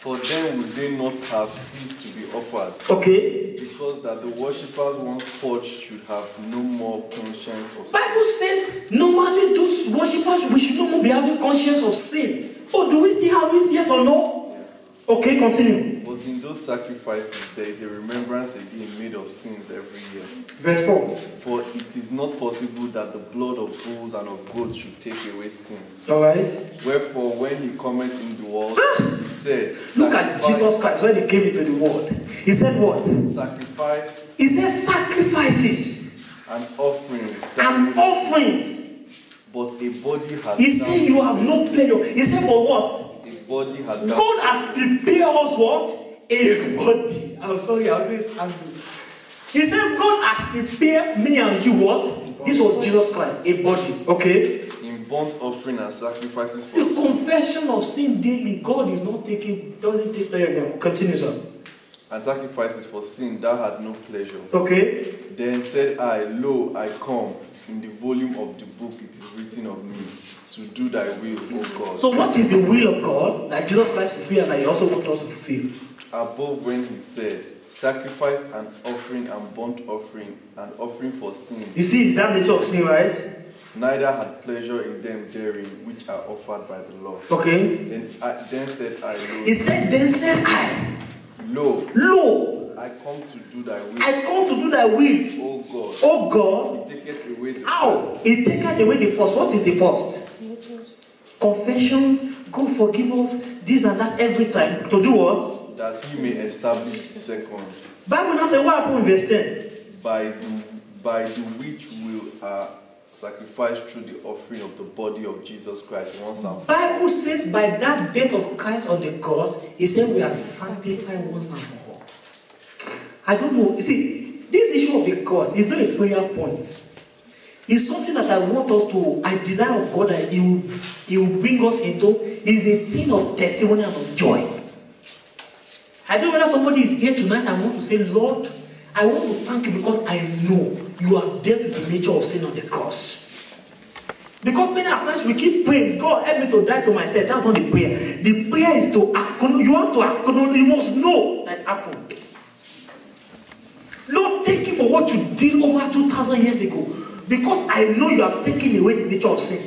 For them would they not have ceased to be offered. Okay. Because that the worshippers once purged should have no more conscience of sin. Bible says normally those worshippers, we should no more be having conscience of sin. Oh, do we still have it? Yes or no? Yes. Okay, continue. But in those sacrifices there is a remembrance again made of sins every year. Verse 4. For it is not possible that the blood of bulls and of goats should take away sins. Alright. Wherefore, when he cometh in the world, he said, Look at Jesus Christ when he came into the world. He said what? Sacrifice He said sacrifices and offerings. and offerings. But a body has He said you have no pleasure. He said for what? A body has God has prepared us what? A body. I'm sorry, I always argue. He said God has prepared me and you what? This was Jesus Christ, a body. Okay? in burnt offering and sacrifices for The sin, confession of sin daily. God is not taking, doesn't take pleasure in them. Continue, sir. and sacrifices for sin that had no pleasure. Okay? Then said I, Lo, I come. In the volume of the book it is written of me, to do thy will, O God. So what is the will of God that Jesus Christ fulfilled and that he also wants us to fulfill? Above when he said, sacrifice and offering and burnt offering and offering for sin, You see, it's that nature of sin, right? neither had pleasure in them therein which are offered by the law. Okay? Then said I, Lo, He said, then said I, Lo, I come to do thy will, I come to do thy will. O God. Oh God, He taketh away the how? first, He taketh away the first. What is the first? Confession, God forgive us, this and that every time. To do what? that he may establish the second, Bible now says, what happened in verse 10? by the which will sacrificed through the offering of the body of Jesus Christ once and for all. Bible says by that death of Christ on the cross, he said we are sanctified once and for all. I don't know. You see, this issue of the cross is not a prayer point. It's something that I want us to, I desire of God that He will bring us into. It's a thing of testimony and of joy. I don't know whether somebody is here tonight and want to say, Lord, I want to thank you because I know you have dealt with the nature of sin on the cross. Because many times we keep praying, God help me to die to myself. That's not the prayer. The prayer is to acknowledge, you have to acknowledge, you must know that it happened. Lord, thank you for what you did over 2,000 years ago. Because I know you have taken away the nature of sin.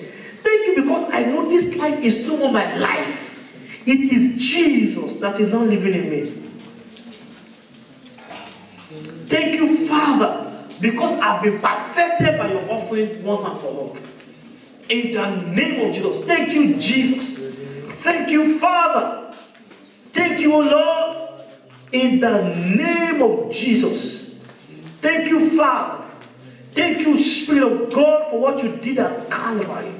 Thank you because I know this life is no more my life. It is Jesus that is now living in me. Thank you, Father, because I've been perfected by your offering once and for all. In the name of Jesus. Thank you, Jesus. Thank you, Father. Thank you, Lord. In the name of Jesus. Thank you, Father. Thank you, Spirit of God, for what you did at Calvary.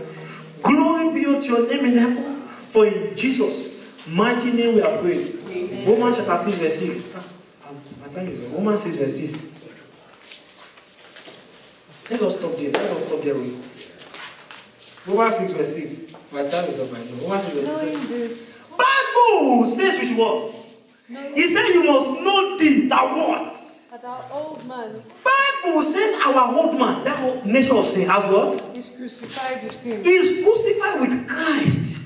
Glory be unto your name in heaven. For in Jesus' mighty name we are praying. Romans chapter 6 verse 6. My time is on. Romans 6 verse 6. Let us stop there. Let us stop there. Romans 6 verse 6. My time is up. Romans 6 verse 6. Bible says which what? He said you must know thee that what? That our old man Bible says our old man, that whole nature of sin, has what? is crucified with him. Is crucified with Christ.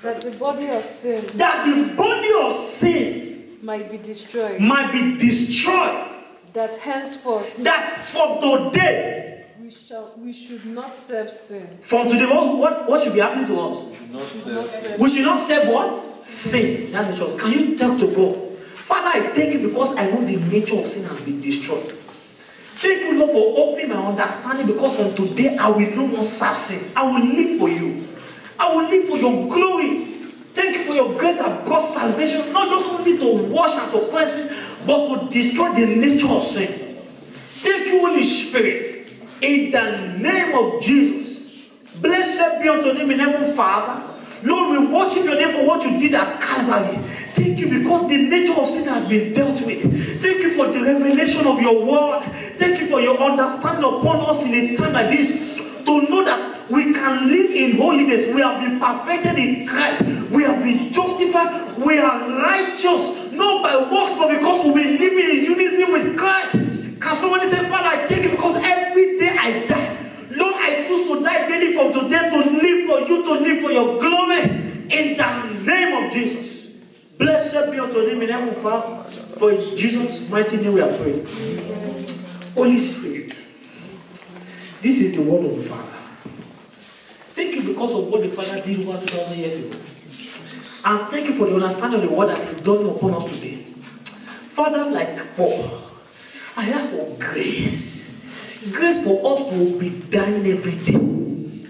That the body of sin That the body of sin might be destroyed. might be destroyed. That henceforth That from today, we should not serve sin. from today, what should be happening to us? Not Should self. not serve We should not serve what? Sin. That nature. Can you talk to God? Father, I thank you because I know the nature of sin has been destroyed. Thank you, Lord, for opening my understanding, because from today I will no more serve sin. I will live for you. I will live for your glory. Thank you for your grace that brought salvation, not just only to wash and to cleanse me, but to destroy the nature of sin. Thank you, Holy Spirit. In the name of Jesus. Blessed be unto your name in heaven, Father. Lord, we worship your name for what you did at Calvary. Thank you because the nature of sin has been dealt with. Thank you for the revelation of your word. Thank you for your understanding upon us in a time like this, to know that we can live in holiness. We have been perfected in Christ. We have been justified. We are righteous, not by works, but because we will be living in unison with Christ. Can somebody say, Father, I thank you because every day I die, Lord, I choose to die daily from today, to live for you, to live for your glory, in the name of Jesus. Blessed be unto your name in heaven, Father. For in Jesus' mighty name we are praying. Holy Spirit, this is the word of the Father. Thank you because of what the Father did over 2,000 years ago. And thank you for the understanding of the word that is done upon us today. Father, like Paul, I ask for grace. Grace for us to be done every day.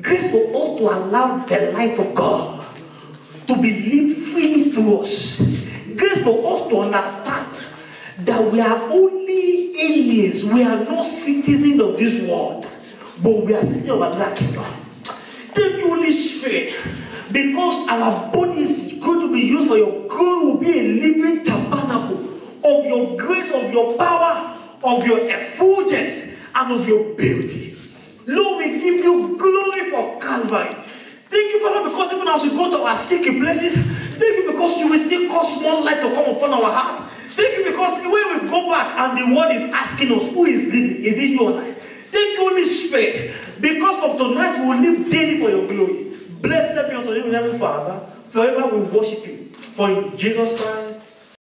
Grace for us to allow the life of God to be lived freely to us. Grace for us to understand that we are only aliens. We are not citizens of this world, but we are citizens of another kingdom. Thank you, Holy Spirit, because our body is going to be used for your glory, will be a living tabernacle of your grace, of your power, of your effulgence, and of your beauty. Lord, we give you glory for Calvary. Thank you, Father, because even as we go to our secret places, thank you because you will still cause more light to come upon our heart. Thank you because when we go back and the word is asking us, who is living? Is it you or I? Thank you, Holy Spirit, because from tonight we will live daily for your glory. Blessed be unto you, Heavenly Father. Forever we worship you. For in Jesus Christ